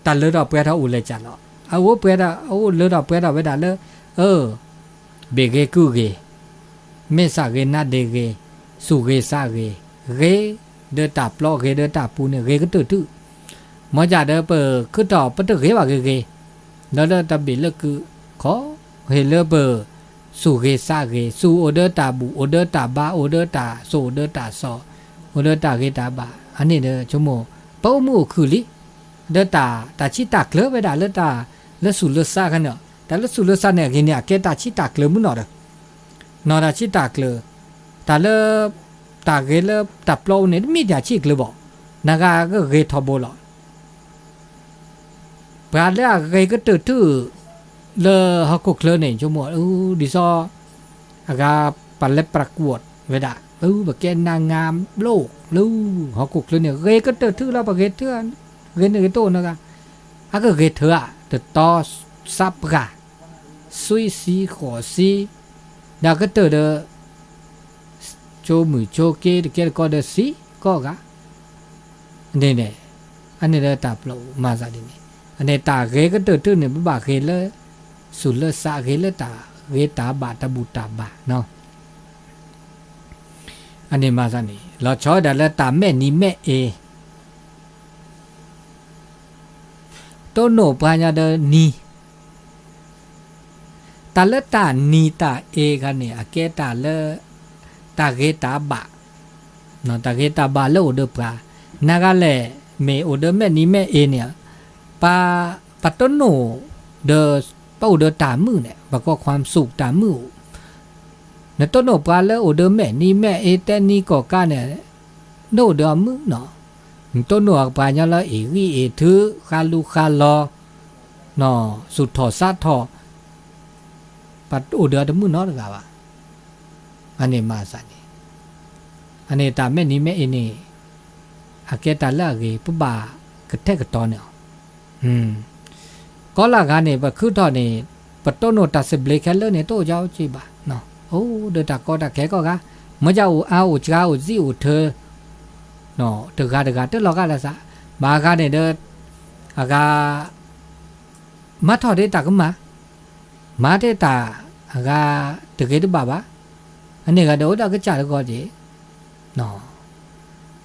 ตาเลอดอกเปรตอูเลยจ้ะเนาะเอาเปรตเอาเลอดอกเปรตเวดาเลเบเกกูเกเมสาเกนาเดเกสุเกซาเกเกเดตาปลอเกเดตาปูเนี่ยเกก็ตื้อมอจาเดเปคือต่อปะตะเกว่าเกแล้วเดตาเบลคือขอเฮเลเปสุเกซาเกสุโอเดตาบูโอเดตาบาโอเดตาโซเดตาซอโอเดตาเกตาบาอันนี้เด้ชั่วโมงเป้ามูคือลิเดตาชิตาเกลเวดาเลตาเลสุเลซากันเนาะแต่เลสุเลซาเนี่ยกินเนี่ยเกตาชิตาเกลมุนเนาะนอดาชิตาเกลตาเลตาเกลตาปลอเนี่ยมีแต่ชิเกลบ่นากาก็เกทอโบลอ ปลาแล้วไกก็ตื่นตื้อเลอฮอกเคลเนี่ยชั่วโมงดิซออากาปันเล็บประกวดเวดาแบบแกนางงามโลกลูฮอกเคลเนี่ยไกก็ตื่นตื้อแล้วปะเกเถื่อนเกนเกโตนะกะอากาเกเถื่อตต่อซับกะซุยซีขอซีดาก็ตื่นเดโจมือโจเกตเกก็เดซีก็กะเนี่ยอันนี้เราตับเรามาซาดินี่อันนี้ตาเกก็ตื่นตื้อเนี่ยบ้าเกเลยสุดเลยสาเกเลยตาเกตาบาตาบูตาบาเนาะอันนี้มาซานี่เราชอบแต่ละตาแม่นี่แม่เอต้นโนปาญาเดนีตาละตานีตาเอกันเนี่ยอเกตาละตาเกตาบาเนาะตาเกตาบาละโอเดปลานากาเลเมโอเดแม่นี่แม่เอเนี่ยปาต้นโนเดป้าเดตามือเนี่ยประกอบความสุขตามือในต้นโนปลาแล้วโอเดแม่นี่แม่เอแต่นี่ก็ก้าเนี่ยโนเดมือเนาะต้นโนปลาเนี่ยละเอวีเอถือคาลูคาลอเนาะสุดถอซาถอปัดโอเดมือเนาะกะว่าอันนี้มาสันนี่อันนี้ตาแม่นี่แม่เอนี่อาเกตาละเกปบากระแทกกระตอนเนี่ยก็ละกันเนี่ยแบบคือตอนนี้ปัตโตโนตัสเบลเคเลเนี่ยโตเจ้าจีบะเนาะโอ้เดือดตาก็ตาแค่ก็กะมื่อเจ้าเอาจ้าซิวเธอเนาะเธอกาเธอหลอกกันละซะบากันเนี่ยเดือดอากามาทอดได้ตาก็มาได้ตาอากาเธอเกิดบ้าอันนี้ก็เดี๋ยวตาก็จ่ายก็จีเนาะ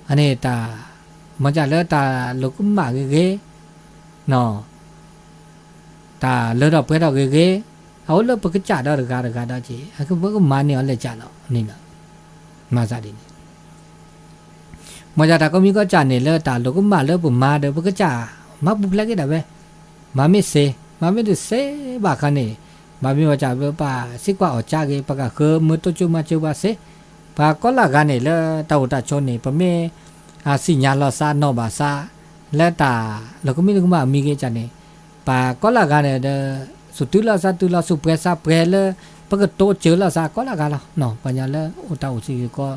อันนี้ตามันจะเลือตาลูกหมาเก๋เนาะตาเลือดออกไปดอกเก๋เอาเลือดไปก็จ่าดอกกาดจีอ่ะก็พวกมันเนี่ยเลยจ่าแล้วนี่นะมาซาดินี่มันจะตาก็มีก็จ่าเนี่ยเลือดตาลูกหมาเลือดปุ่มมาเดี๋ยวพวกก็จ่ามาบุกเล็กได้ไหมมาไม่เสมาไม่ดูเสบ้ากันนี่มาไม่ว่าจ่าเบอร์ป่าสิกว่าออกจากเก๋ปากก็มือตัวจูมาจูว่าเสปาก็ละกันนี่เลือดตาอุตาชนนี่ปะเมสิญญาลอซาโนบาซาและตาแล้วก็มีลูกหมามีเกจันนี่ปาก็ละกันเนี่ยสุดที่เราซาตุเราสุเปรซาเปรเลยปกติโตเจอเราซาก็ละกันละเนาะปัญญาเลยโอตาอุสิก็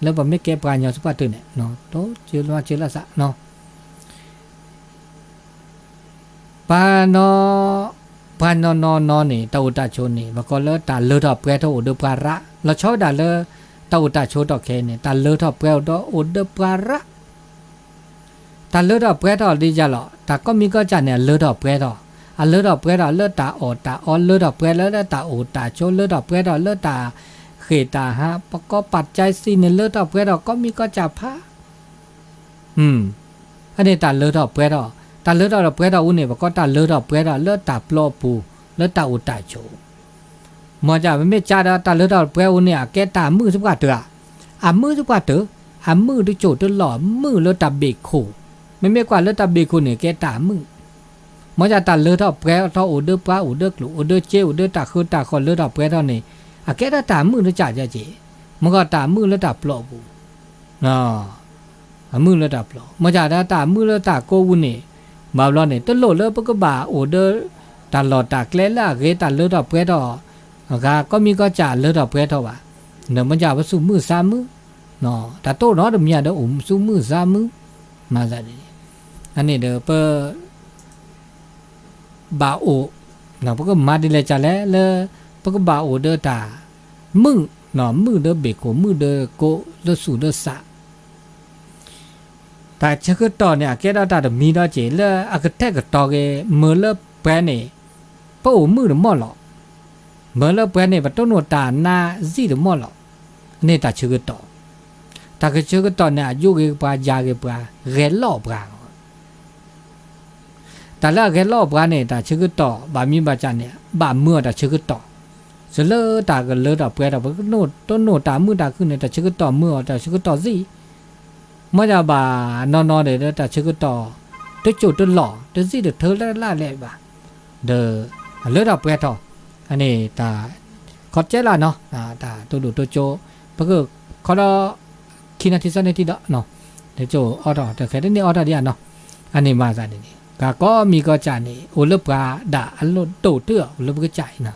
แล้วปะไม่เก็บปัญญาสุภาพตื่นเนี่ยเนาะโตเจอเราซาเนาะปานอนนี่ตาอุตาชนนี่ว่าก็เลยตาเลือดออกเปรทโอเดปาระเราชอบด่าเลยตาอุตาโชดอกแค่เนี่ยตาเลือดออกเปรดโอเดปาระตาเลือดออกเปรดดีจ้ะหรอตาก็มีก็จันเนี่ยเลือดออกเปรดเลือดออกเปรดเลือดตาอเลือดออกเปรดแล้วตาโอตาโชเลือดออกเปรดเลือดตาเขตาฮะประกอบปัจจัยสี่เนี่ยเลือดออกเปรดก็มีก็จับผ้าอันนี้ตาเลือดออกเปรดตาเลือดออกเปรดอุ่นเนี่ยประกอบตาเลือดออกเปรดเลือดตาปลอปูเลือดตาโอตาโชมันจะไม่จ่าตาเลือดออกเปรดเนี่ยแกตามือสุกว่าเตอมือสุกว่าเตอมือที่โจตหล่อมือเลือดตาเบกโคไม่กว่าเลือดตาเบกโคเนี่ยแกตามือมันจะตาเลือดออกเปรดท่อโอเดอร์ปลาโอเดอร์กลุโอเดอร์เจโอเดอร์ตาคือตาคนเลือดออกเปรดนี่แกตามือที่จ่าจะเจมันก็ตามือเลือดตาปลอปูมือเลือดตาปลอมันจะตามือเลือดตาโกวุนนี่บาบลอนนี่ตลอดเลยปกบ่าโอเดอร์ตาหลอดตาแกล้ละเกตาเลือดออกเปรดก็มีก็จ่าเลือดออกเปรดว่าเดี๋ยวมันจะว่าสู้มือซ้ำมือเนาะแต่โตเนาะเดี๋ยวมีอะไรสู้มือซ้ำมือมาซะดิอันนี้เดี๋ยวเปบ่าโอเนาะพวกก็มาดิเลยจ่าแล้วพวกก็บ่าโอเดอตามือเนาะมือเดอเบกโกมือเดอโกเดอสู้เดอสะแต่เชื่อต่อเนี่ยแกได้ตาเดี๋ยวมีได้เจแล้วก็แทกก็ต่อแกมือเลิกแปรเนี่ยป้าโอมือเดี๋ยวมอหรอเมื่อเราเปลี่ยนเนี่ยประตูโนตาหน้าซีดมอลเนี่ยตาชื่อต่อตาชื่อต่อเนี่ยยูเกปายาเกปาเกล้อปาแต่ละเกล้อปาเนี่ยตาชื่อต่อบามีบาจันเนี่ยบาเมื่อตาชื่อต่อเสลอตาก็เลือดเปลี่ยนแต่ว่าโนต้นโนตามือตาขึ้นเนี่ยตาชื่อต่อเมื่อตาชื่อต่อซีเมื่อจะบานอนเนี่ยตาชื่อต่อตัวจุดตัวหล่อตัวซีเดือดเธอล่าแหลกบ่าเด้อเลือดเปลี่ยนต่ออันนี้ตาขอเจล่ะเนาะตาตัวดูตัวโจปะก็ขอคินาทิสันในที่เนาะเดี๋ยวโจออดแต่แค่นี้ออดเดียเนาะอันนี้มาซะนี่ก็ ก็มีก็จานี่โอเลปราดาอันโลโตเตื้อโอเลปก็จ่ายนะ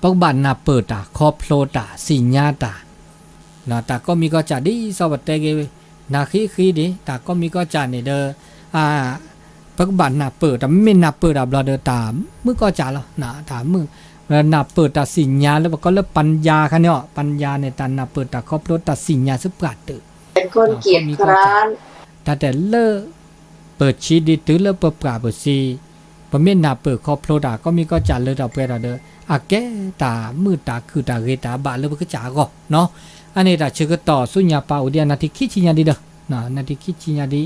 ปักบันนาเปิดตาคอโพลตาสิญญาตานะตาก็มีก็จาดีสวัสดีเกนาคีดิตาก็มีก็จานี่เด้อปักบันนาเปิดแต่ไม่นาเปิดดับเราเด้อตามมือก็จาแล้วนะถามมือแล้วนาเปิดตาสิญญาแล้วก็เลิกปัญญาคันเนาะปัญญาในตานาเปิดตาคอโพลตาสิญญาสุปราตเป็นคนเกียจคร้านแต่เลอเปิดชีดีตื้อเลอเปิดปราบซีปะเมียนนาเปิดคอโพลดาก็มีก็จาเลยดอกเปรเด้ออะแกตามือตาคือตาเกตาบะเลอก็จาก็เนาะอันนี้ตาชื่อก็ต่อสุญญาปาอุเดียนาทิคิชิญาดีเด้อนะนาทิคิชิญาดี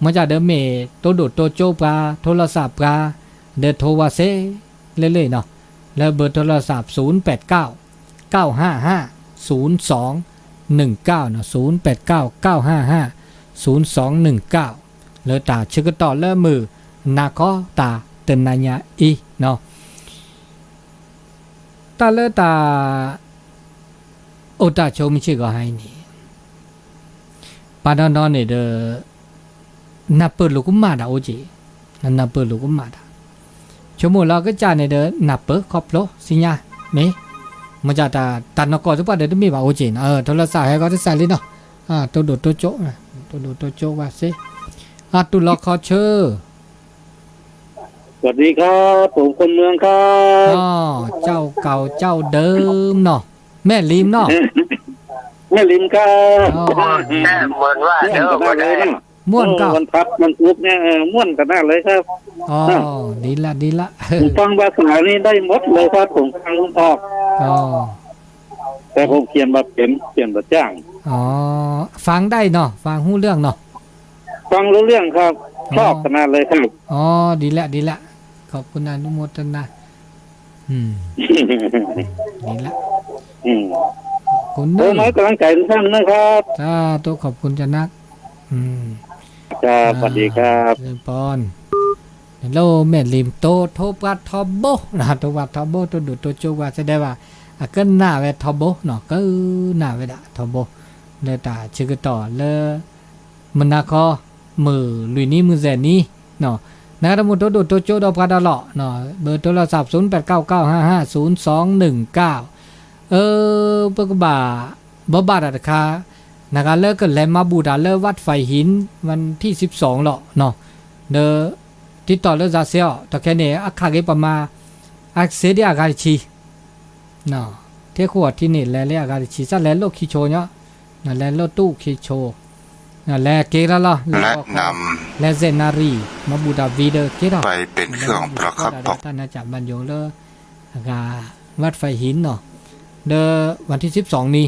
มาจากเด้อเมโตโดโตโจปลาโทรศัพท์ปลาเดโทวาเซเรื่อยๆเนาะแล้วเบอร์โทรศัพท์089 955 0219เนาะ089 955 0219เลอตาชื่อก็ต่อเลอมือนาคอตาเตนนายาอีเนาะตาเลอตาโอตาโชมิชิก็ให้นี่ปาดอนเนี่ยเดนับเปิดลูกมาดาโอจินับเปิดลูกมาดาชั่วโมงเราก็จ่ายเนี่ยเดนับเปิดครอบโลสิญญาเมมันจะตานกอสุปาเดดมีบ่าโอจิโทรศัพท์ให้ก็จะใส่เลยเนาะตัวโดดตัวโจตัวโดดตัวโจว่าซิตุลคอเชอร์สวัสดีครับผมคนเมืองครับเจ้าเก่าเจ้าเดิมเนาะแม่ลิมเนาะแม่ลิมครับแม่เหมือนว่าเด้อบ่ได้ม่วนก็มันพับมันปุ๊บเนี่ยม่วนกันหน้าเลยครับดีละผมฟังภาษานี้ได้หมดเลยครับผมฟังออกแต่ผมเขียนแบบเขียนแบบจ้างฟังได้เนาะฟังหู้เรื่องเนาะฟังรู้เรื่องครับชอบขนาดเลยครับดีละขอบคุณอนุโมทนาดีละคุณโอ้น้อยกำลังใจทุกท่านนะครับตัวขอบคุณจะนักครับสวัสดีครับปอนโลแม่ลิมโตโทปัดทอโบนะโทปัดทอโบตัวดูตัวจูว่าแสดงว่าก็หน้าเวทอโบเนาะก็หน้าเวดะทอโบเลยตาชื่อต่อเลยมันนาคอมือลุยนี้มือแสนนี้เนาะนะครับมุดตัวดูตัวโจดอพาดาเลาะเนาะเบอร์โทรศัพท์0899550219ปกบ่าราคานะครับเลิกกันแล้วมาบูดาเลิกวัดไฟหินวันที่12เลาะเนาะเดอติดต่อเลิกซาเซียตะแค่นี้อาคาเกประมาอักเสเดียกาลิชีเนาะเทขวดที่นี่แลเรียกาลิชีซะแลโลคิโชเนาะนั่นแลโลตู้คิโชแลเกราล่ะและนำแลเซนารีมาบูดาวีเดอเกราไปเป็นเครื่องประคับประท่านอาจารย์บรรยงเลอกาวัดไฟหินเนาะเดอวันที่12นี้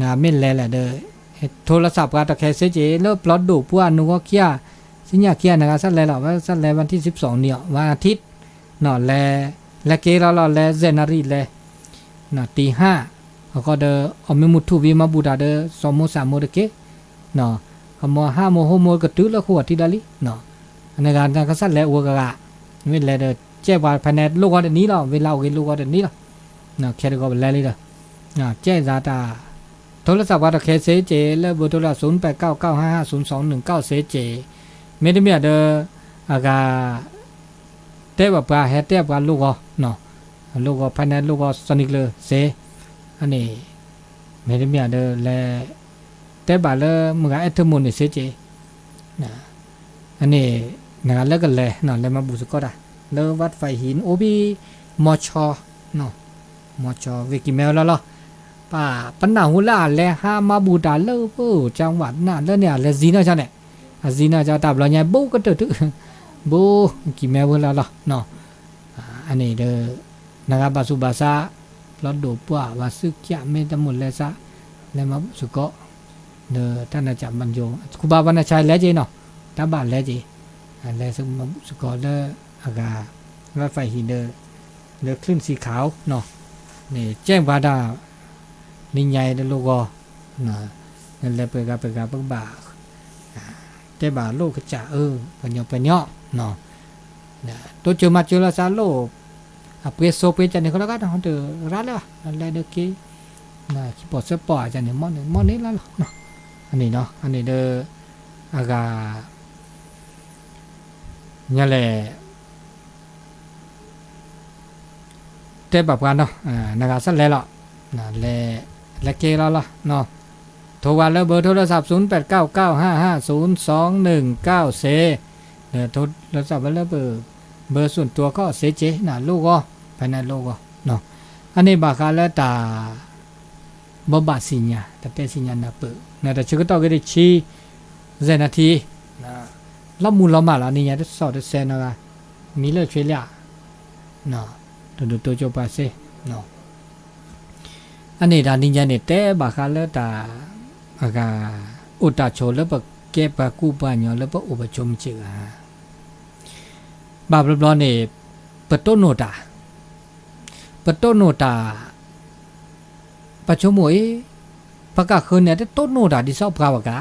นาเม่นแลแหละเดอโทรศัพท์กาตะแคเซเจเลปลอดดูผู้อนุก็เคียสิญญาเคียนะครับสั่นแลล่ะว่าสั่นแลวันที่12เนี่ยวันอาทิตย์เนาะแลเกราล่ะแลเซนารีแลเนาะตี5แล้วก็เดออเมมุทุวีมาบูดาเดอ2โมง3โมงเดเกเนาะคำว่า5โมง6โมงก็ตื้อละขวดที่ดาลิเนาะในการก็สั่นแลอัวกะเว้นแลเดอแจ้ว่าภายในโลกอันนี้ล่ะเวลาเกโลกอันนี้ล่ะเนาะแค่ก็แลเลยล่ะแจ้ซาตาโทรศัพท์ว่าตะแคเซเจและเบอร์โทรศัพท์0899550219เซเจไม่ได้มีเดออากาเตบปลาแฮเตบปลาลูกอ๋อเนาะลูกอ๋อภายในลูกอ๋อสนิกเลยเซอันนี้ไม่ได้มีเดอและเตบาเลมึงก็เอทมุนเซเจนะอันนี้นะครับแล้วกันเลยเนาะแล้วมาบุษก็ได้เลวัดไฟหินโอบีมอชอเนาะมอชอวิกิเมลแล้วล่ะป่าปัญหาหุล่าแลฮามาบูดาเลอจังหวัดน่ะแล้วเนี่ยแลจีน่าจังเนี่ยจีน่าจะตับเราเนี่ยบูก็ตึบูกิเมลแล้วล่ะเนาะอันนี้เด้อนะครับบาสุบาซาลอดดูปัววาซึกยะเมตมุลเลซะแล้วมาสุก็เด้อท่านอาจารย์บรรยงครูบาบรรณชัยแล้วจีเนาะตาบานแล้วจีแล้วสุก็เด้ออาการถไฟหินเด้อคลื่นสีขาวเนาะนี่แจ้งบาดานิ่งใหญ่เด้อลูกก็นะนั่นแหละเปิดกับปักบ่าแต่บ่าโลกก็จะปัญญาปัญญาเนาะตัวเจอมาเจอละซาโลเปโซเปจันเนี่ยเขาละกันเขาเดือร้านเลยว่ะนั่นแหละเด้อกี้นะคีย์บอร์ดจันเนี่ยมอนนี้ละเนาะอันนี้เนาะอันนี้เด้ออากา เนี่ยแหละแต่แบบกันเนาะนะครับสั่นแล้วล่ะนะและเกแล้วล่ะเนาะโทรวันแล้วเบอร์โทรศัพท์0899550219เซโทรศัพท์แล้วเบอร์ส่วนตัวก็เซเจนะลูกก็ภายในลูกก็เนาะอันนี้บาคาแล้วตาบบาสิญญาแต่เป็นสิญญานะเปิดนะแต่ชื่อก็ต้องก็ได้ชี้เจนาทีนะแล้วมูลเรามาแล้วนี่ยังได้สอดเซนนะมีเลือดช่วยเหลือเนาะตัวจบไปสิเนาะอันนี้ดานิยันเนี่ยแต่บาคาแล้วตาอากาอุตตาโชแล้วปะเก็บปะกูปะญอแล้วปะอุปชมจิกะบาบลอเนี่ยปะโตโนตาปะชมวยปะกะคืนเนี่ยโตโนตาดิซอบกาวกะ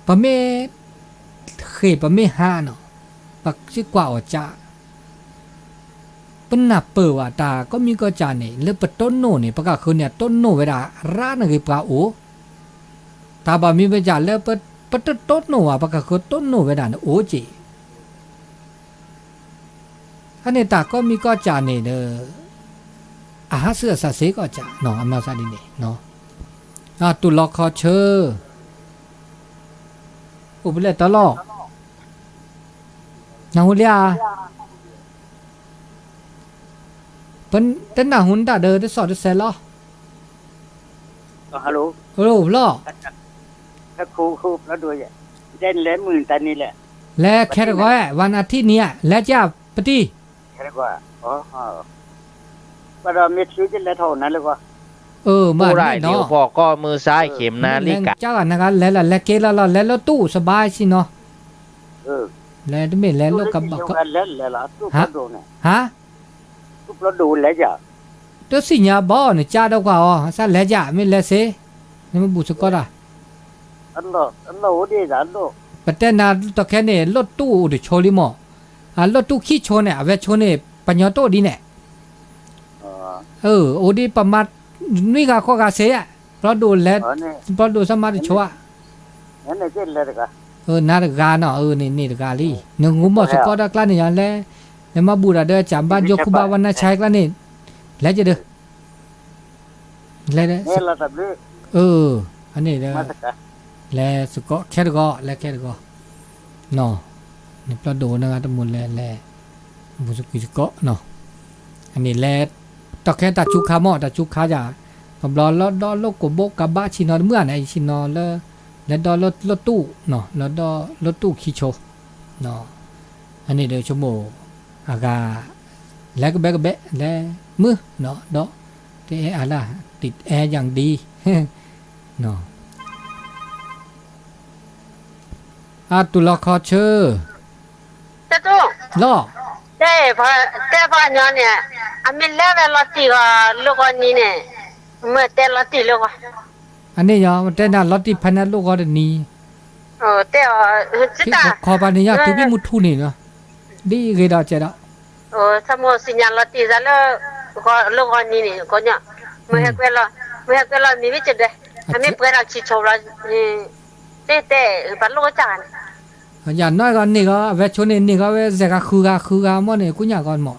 ปะเมเคปะเมหาเนาะปะสิกว่าอจาปนับเปิดว่าตาก็มีก็จานนี่แล้วปะต้นโนนี่ปะกะคืนเนี่ยต้นโนเวลาร้านคือปลาโอตาบ่มีไปจานแล้วปะต้นโนว่าปะกะคือต้นโนเวลาโอจิอันนี้ตาก็มีก็จานนี่เด้ออาหาเสื้อซาเซก็จาเนาะอำนาจซาดินี่เนาะตุลอคอเชออุบเลตลอนาหุเลียเป็นแต่หน้าหุ่นตาเด้อได้สอดได้แซลอฮัลโหลล่อถ้าครูแล้วด้วยเล่นแล้วมื่นตานี่แหละและแค่ก็วันอาทิตย์เนี่ยและจ้าปฏิแค่ก็ว่าเรามีชีวิตแล้วเท่านั้นเลยว่ามาเนาะพอก็มือซ้ายเข็มนาฬิกาเจ้ากันนะครับและเกละแล้วตู้สบายสิเนาะแล้วไม่แล้วรถกระบะก็แล้วตู้รถดูเนี่ยฮะตู้รถดูแล้วจ้ะตัวสิญาบ่เนี่ยจ้าดอกว่าซะแล้วจ้ะไม่แล้วเซนี่มันบุษก็ได้อันโหดีจ้ะอันปะแต่นาตะแค่เนี่ยรถตู้ดิโชลิมอรถตู้ขี้โชเนี่ยเวชโชเนี่ยปัญญาโตดีเนี่ยโอดีประมาทนี่ก็ข้อกาเสียเพราะดูแลเพราะดูสมาธิชัวนั่นนี่เจ็ดเลยกะนาฬิกาเนาะนี่กาลีนึงงุมสกอดกลานี่ยันแลมาบูราเด้อจำบ้านยกคุบาวันน่ะใช้กลานี่แล้วจะเด้อแล้วนี่ละตับนี้อันนี้เด้อแล้วสกอแค่ก็แล้วแค่ก็เนาะนี่ปลาโดนะครับทั้งหมดแล้วบุสกิสกอเนาะอันนี้แล้วตะแค่ตาจุคาหม้อตาจุคาจ่าผมรอดอโลกโบกกะบะชินอเมื่อไหนชินอแล้วดอรถตู้เนาะแล้วดอรถตู้ขี้โชเนาะอันนี้เดี๋ยวชั่วโมงอากาแล้วก็แบกแล้วมือเนาะดอที่อะไรติดแอร์อย่างดีเนาะตุลาคอเชอร์ตะตู้ล่อแต่พอญอนเนี่ยอเมเลเวลติก็ลูกนี่เนี่ยเมื่อแต่ลติลูกอันนี้ยอแต่น่ะลติพันลูกก็นี่แต่จิตาขอปานิยาตุบิมุทุนี่เนาะดีเกดาเจดาสมมุติสัญญาณลติซะแล้วก็ลูกนี่เนี่ยก็เนี่ยเมื่อเวลามีวิจิตรอันนี้เปิดเอาชิโชราแต่ปันลูกจังอย่างน้อยก็นี่ก็เวชนนี่ก็เวเซกาคูกาหมอนี่กุญญาก่อนหมอ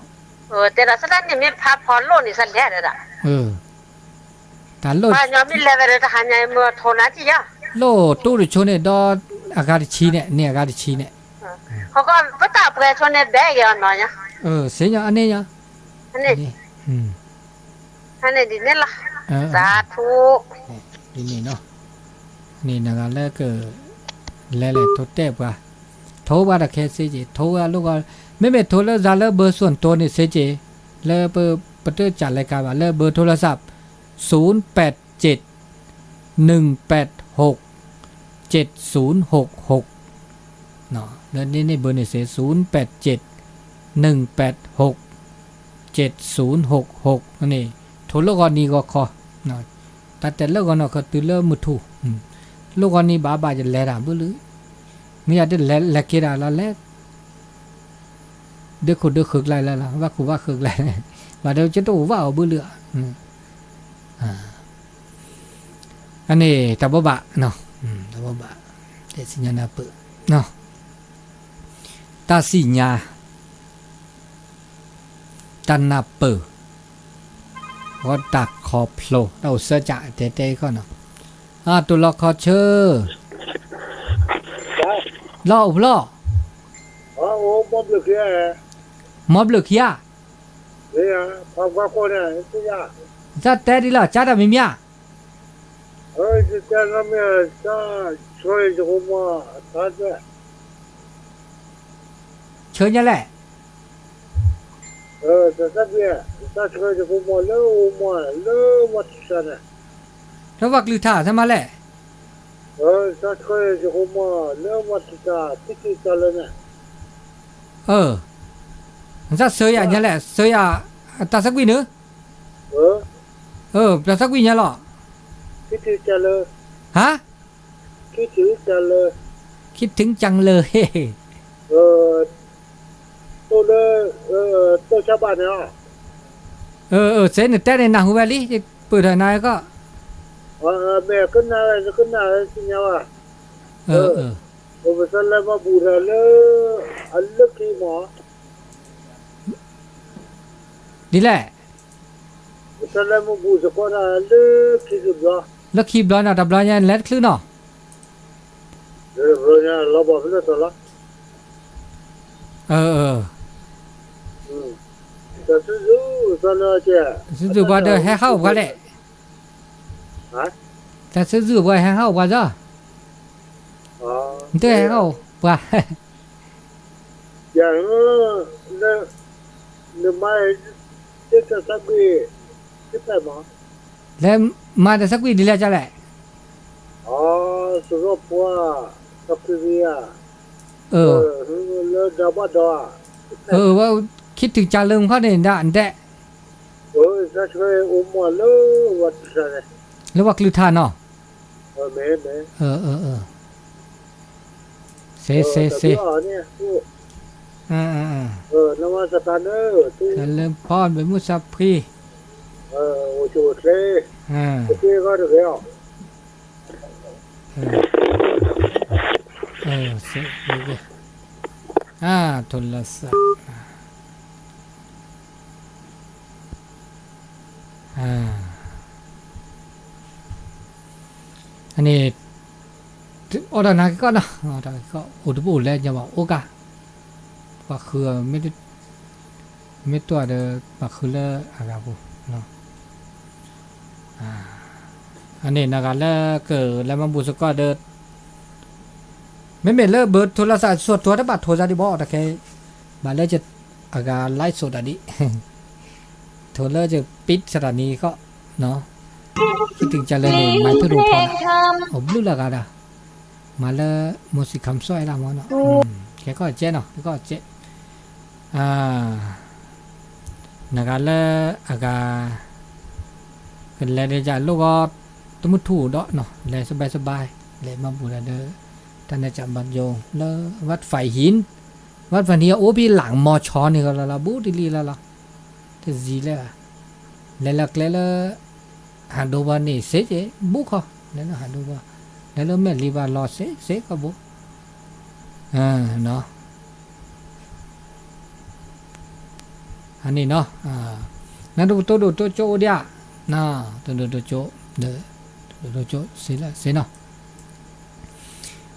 แต่ละสถานนี่มีพาพอโลนี่สั่นแท้เด้อตาโลว่าญอมีเลเวลทหารใหญ่เมื่อโทนาจิยะโลตู้ดิชนนี่ดออากาศชีเนี่ยอากาศชีเนี่ยเขาก็บ่ตาเปรชนเนี่ยแบกอย่างน้อยเนี่ยเสียอันนี้เนี่ยอันนี้ดีเนี่ยล่ะสาธุนี่เนาะนี่นะครับแล้วก็แล้วโทเตปว่าโทว่าตะแค่เสจิโทว่าลูกก็ไม่โทรแล้วจะแล้วเบอร์ส่วนตัวนี่เสจิแล้วเบอร์ปะเตอจัดรายการว่าแล้วเบอร์โทรศัพท์0871867066เนาะแล้วนี่เบอร์นี่เส0871867066นี่โทรแล้วก็นี่ก็ขอเนาะแต่แล้วก็เนาะก็ตื่นแล้วมุทุลูกคนนี้บ้าจะแลราบุลือมีอะไรแลกิราละแลเด็กคนเด็กขึกไรแล้วล่ะว่าขึกไรว่าเดี๋ยวจะต้องว่าเอาบุลืออันนี้ตาบบะเนาะตาบบะแต่สัญญาณเปิดเนาะ ตาสิญาตันนาเปอก็ตักคอโผล่เราเสจะเตๆก็เนาะตุลคอเชอล่อล่อ โอ้มอบเลยแก มอบลึกยา เนี่ยความว่าคนเนี่ยที่ยา จะแต่ดีละจ้าดามิมีย จะทำเนี่ยจะช่วยจะผมว่าท่านเนี่ย เชิญยังแหละ จะทำเนี่ยจะช่วยจะผมว่าเลิกวัดสันเนี่ย แล้ววักลือท่าใช่ไหมแหละ จะช่วยจะผมว่าเลิกวัดสันที่จะเลยเนี่ย จะเสียยังแหละเสียตาสักวินเนอะตาสักวินยังหรอ ที่จะเลย ฮะ ที่จะเลย คิดถึงจังเลย ตัวเลยตัวชาวบ้านเนี่ยเสียเนี่ยแต่ในหนังหัวลิเปิดหน่อยก็ แม่ขึ้นหน้าสิเนี่ยว่าผมไปสั่งแล้วมาบูรณะอันลึกที่หมอ ดีแหละ สั่งแล้วมาบูจะก็ได้ลึกที่สุดละ แล้วคีบล้อนะดับล้อยังเล็ดคลื่นเนาะ เนี่ยเราบอกเลยตัวละแต่สู้สั่งแล้วเจ้า สู้ๆว่าเด้อให้เข้าว่าแหละแต่สู้ๆว่าให้เข้าว่าจ้ะเด้อให้เข้าว่า อย่างเนี่ยไม่จะสักปีที่ไหนมา แล้วมาแต่สักวิดีแล้วจ้ะแหละ สุรพว่าสักปีอ่ะแล้วดาวบ้าดา ว่าคิดถึงจาเริงเขาเนี่ยด่านแดะ จะช่วยมาเลยวัดสัน แล้วว่าคลือทานเนาะ แม่เซเนี่ยนวัตกรรมจะเริ่มป้อนไปมุสัพพีโอ้โหเลยที่ก็ได้แล้วเสโทรศัพท์อันนี้ออดนาก็นะออดนาก็อุดบุแล้วจะบอกโอกาว่าคือไม่ตัวเดอว่าคือเลอะไรบุเนาะอันนี้นะครับแล้วเกิดแล้วมาบุษก็เดินไม่เป็นเลยเบิดโทรศัพท์ส่วนตัวได้บัตรโทรศัพท์ที่บอกแต่แค่บัตรแล้วจะอาการไล่สดอันนี้โทรแล้วจะปิดสถานีก็เนาะคิดถึงจะเลยเนี่ยมาเพื่อดูพอผมรู้ละกันมาแล้วมุสิคำสร้อยละมั้งเนาะแค่ก็เจ๊เนาะก็เจ๊นะครับแล้วอาการเป็นอะไรจะลูกก็ต้องมุดถูเนาะเนาะเลยสบายเลยมาบูรณะเด้อท่านอาจารย์บรรยงแล้ววัดไฟหินวัดวันนี้โอ้พี่หลังมอชอนี่ก็ละบูดิลีละแต่จีเลยแล้วหันดูวันนี้เสจบุกเขาแล้วหันดูว่าแล้วแม่ลีบารอเสก็บุกเนาะอันนี้เนาะนั่นดูตัวโจเดียนะตัวโจเด้อตัวโจเสเนาะ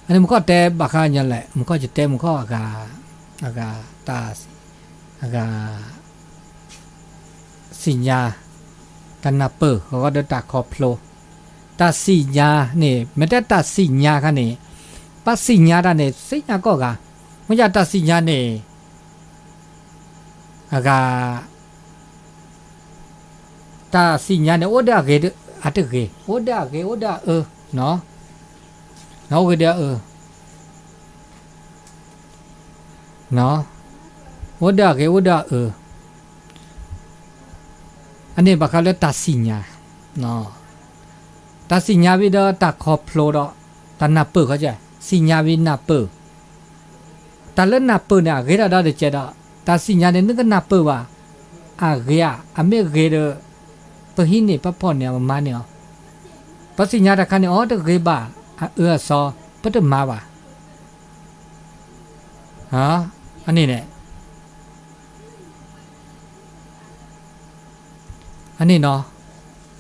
อันนี้มันก็แต่บักขยันแหละมันก็จะเต็มมันก็อากาตาอากาสิญญาตันนาเปอร์เขาก็เดินตาคอโผล่ตาสิญญาเนี่ยไม่ได้ตาสิญญากันเนี่ยปัสสิญญาด้านเนี่ยสิญญาก็กะไม่ใช่ตาสิญญาเนี่ยอากาตาสิญญาเนี่ยโอดาเกดอัตเกโอดาเนาะเราก็เดี๋ยวเนาะโอดาอันนี้บักเขาเรียกตาสิญญาเนาะตาสิญญาวิดาตาคอโผล่ดอกตานาเปอร์เขาจะสิญญาวินาเปอร์ตาเล่นนาเปอร์เนี่ยเกดาเดเจดาตาสิญญาเนี่ยนึกนาเปอร์ว่าเกียอเมเกดปะหินเนี่ยปะพอนเนี่ยมาเนี่ยปัสสิญญาตะคันเนี่ยอ๋อตะเกบาซอปะตะมาว่าฮะ อันนี้เนี่ยอันนี้เนาะ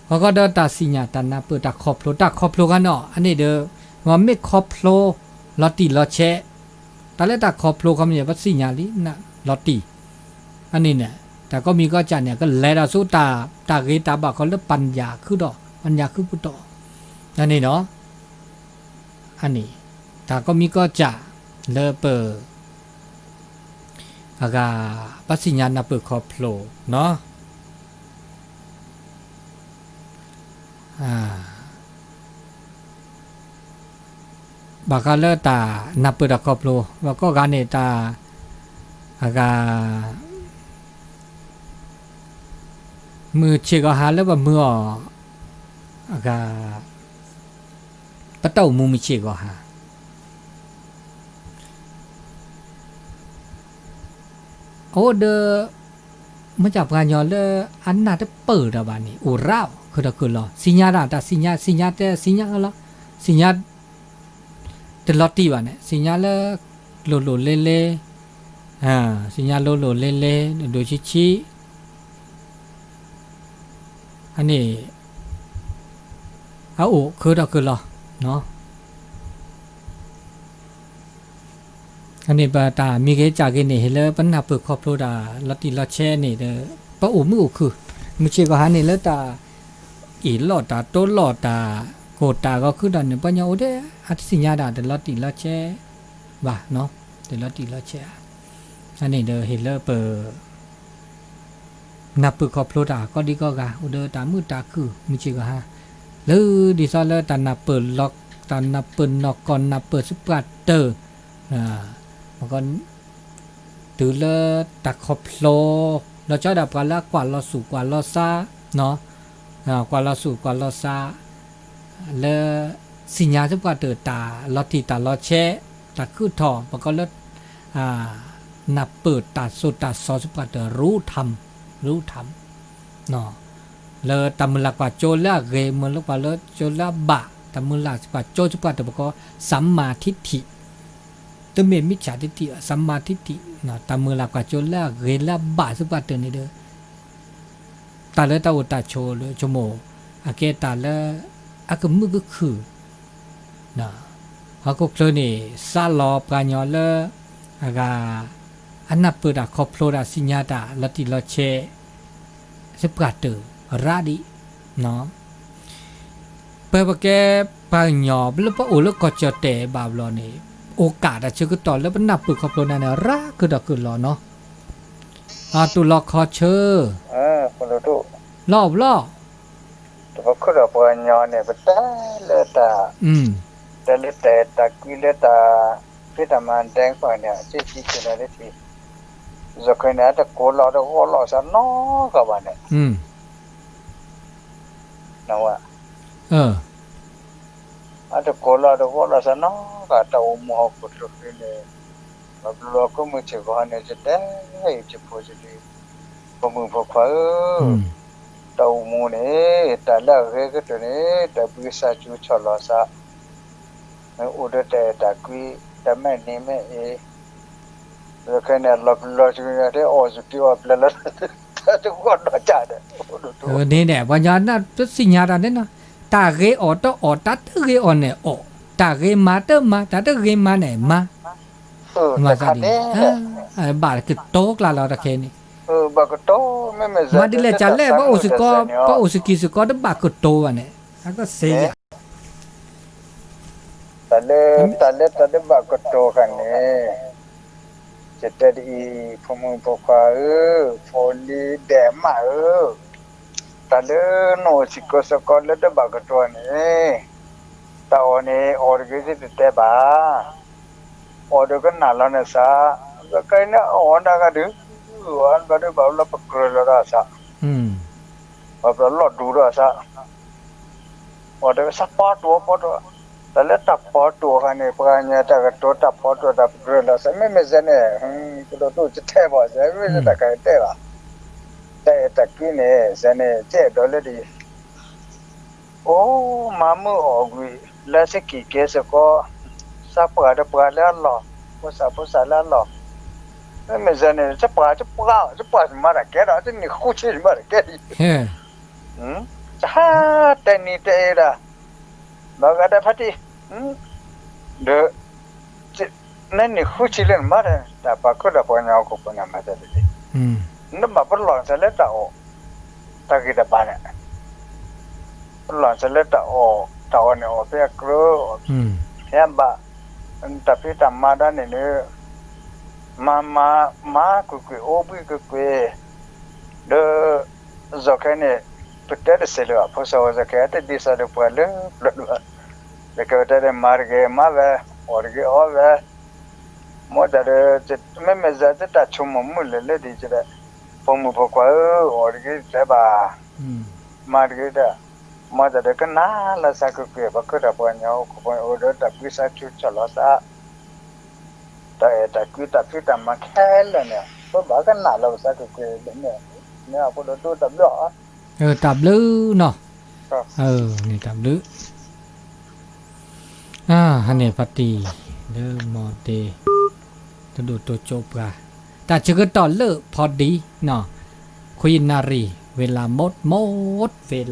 เขาก็เดินตาสิญาตานาเปิดตาครอบโลกันเนาะอันนี้เด้อว่าไม่ครอบโลลอตติลอแชตาเลตาครอบโลเขาเนี่ยว่าสิญาลินะลอตติอันนี้เนี่ยแต่ก็มีก็จันเนี่ยก็แลดาสุตาเกตาบะเขาเรียกปัญญาคือดอกปัญญาคือพุทธอันนี้เนาะอันนี้แต่ก็มีก็จะเลเปออากาปัสิญญาณเปิดครอบโลเนาะบากาเลตานับเปิดครอบโลแล้วก็การเนตาอากามือเชกหาแล้วว่ามืออากาปะเต้ามือเชกหาโอ้เดมาจากงานยอเลอันน่าจะเปิดอะบานี่อุราวคือตะคือรอสิญญาดาตาสิญญาแต่สิญญาละสิญญาเตลอตตี้บาเนี่ยสิญญาละโลเล่สิญญาโลเล่โดยชิอันนี้เอาคือตะคือรอเนาะอันนี้ปะตามีเกจากเกนี่เฮเลปัญหาเปิดครอบโลดาลอตติลอแชนี่เด้อปะโอมือคือมือเชก็หานี่แล้วตาอีหลอดตาโตหลอดตาโกตาก็คือดันเนี่ยปัญญาโอเดอัตสิญญาดาเดลอตติลอแชบ่าเนาะเดลอตติลอแชอันนี้เด้อเฮเลเปิดนับเปิดครอบโลดาก็ดีก็กะโอเดตามือตาคือมือเชก็หาหรือดิซอเลตานับเปิดล็อกตานับเปิดนอกก่อนนับเปิดซุปเปอร์เตอร์มันก็ตือเลตักครอบโลเราจะดับกันละกว่าเราสู่กว่าเราซาเนาะกว่าเราสู่กว่าเราซาเลสิญญาซุปเปอร์เตอร์ตาลอติตาลอแชตาคือทอมันก็เลนับเปิดตาสุตาซอซุปเปอร์เตอร์รู้ทำเนาะเลตามุลกว่าโจละเกมุลกว่าเลโจละบะตามุลกว่าโจซุปเปอร์เตอร์ก็สัมมาทิฏฐิตเมมิจฉาทิฏฐิสัมมาทิฏฐินะตามือลากว่าโจละเรละบาสุปาเตนี่เด้อตาเลตาอุตาโชเลยโชโมอาเกตาละอากมึกก็คือนะฮาก็เคลนี่ซาลอปกาญอเลอากาอันนับเปิดคอพโลดาสิญญาตาลติลอเชสุปาเตราดิเนาะเปปะแกปาญอบ่ปะโอลก็จะเตบาบลอนี่โอกาสชื่อก็ต่อแล้วมันนับปืนครอบโลนั่นน่ะรักคือดอกคือรอเนาะตุลอคอเชอคนละตุรอบตัวคือเราปญญาเนี่ยปะตาเลตาแต่เลตตะกิเลตาพิธามันแดงป่ะเนี่ยจิเจนะได้ทีจะเคยนะตะโกลอตะโกลอซะเนาะก็ว่าเนี่ยนะว่าada kola sana kata umur aku tu ini, kalau aku mencegah ni jadi, cepat jadi, pemufakar, tahu umur ni, tak lah kerja ni, tak bisa cuci lasa, udah tak kui, tak main ni main, kerana lak juga ada, suci apa tak kuat dah cada. นี่เนี่ยวันยันน่ะจะสิญญาดาเนี่ยนะตาเกอตอตัดเกอเนี่ยอตาเกมาตมาตาเกมาเนี่ยมามาซะดิบาดคือโตกลาเราตะเคนี่บาดก็โตไม่มาดิเลจันแลบ่โอสกอบ่โอสกิสกอดบาดก็โตอ่ะเนี่ยก็เสียตะเลบาดก็โตกันนี่จะได้พมุพกาโฟลีแดมมาตะเลโนสิกสกอลเลบาดก็โตนี่ตาโอนี่ออร์กิสิเตบาออร์กันนาลนะซาก็ไกนะออนดากะดิอันบาดบาลปกรลราซาบาลลอดูราซาออร์สปอร์ตวปอร์ตตะเลตับปอร์ตวกันนี่ปะญาตะกะโตตับปอร์ตตับกรลซาไม่เซเนก็โตจะเทบาซะไม่ตะกะเตบาแต่ตะกี้นี่เซเนเจดอลดิโอ้มามือออกวิแล้วสิกี่เกสก็ซาเปิดแล้วหรอภาษาแล้วหรอ ไม่ใช่เนี่ยจะป่ามาละแกเราจะนี่คู่ชีมาละแก เฮ้ จะหาแต่นี่แต่ละบางอะไรพัดที่เด้อนั่นนี่คู่ชีเล่นมาเลยแต่ปากก็ได้ปนเอาก็ปนมาแต่เลยนั่นมาเป็นหลอนเสร็จแล้วตากิดบ้านเนี่ยเป็นหลอนเสร็จแล้วตาเนี่ยโอเปียกรู้แค่บ้าแต่พี่ทำมาได้เนี่ยมาคุยโอ้บุยคุยเด้อจะแค่เนี่ยพุทธเดชเสร็จแล้วพอสาวจะแค่แต่ดีสุดพอเลยเด็กก็ได้มาร์เกมาเวอร์เกอเวมอดเดจะไม่จะตัดชุ่มมุลเลยดีจ้ะพอมุพกว่าอร์เกจะบ้ามาร์เกด้มาดเดก็น่าละสักคุยบักก็ได้ปนเอาคุปนโอเดตับกิสักชุดชลอสะแต่คือแต่พี่ทำมาแค่เลยเนี่ยเพราะบ้ากันน่าเราสักคุยเนี่ยพอเราดูตับล้อ ตับลื้อเนาะนี่ตับลื้อฮันเนี่ยปฏิเด้อมอเตตดูตัวจบกะแต่จะก็ต่อเลิกพอดีเนาะคุยนารีเวลาหมดเวลา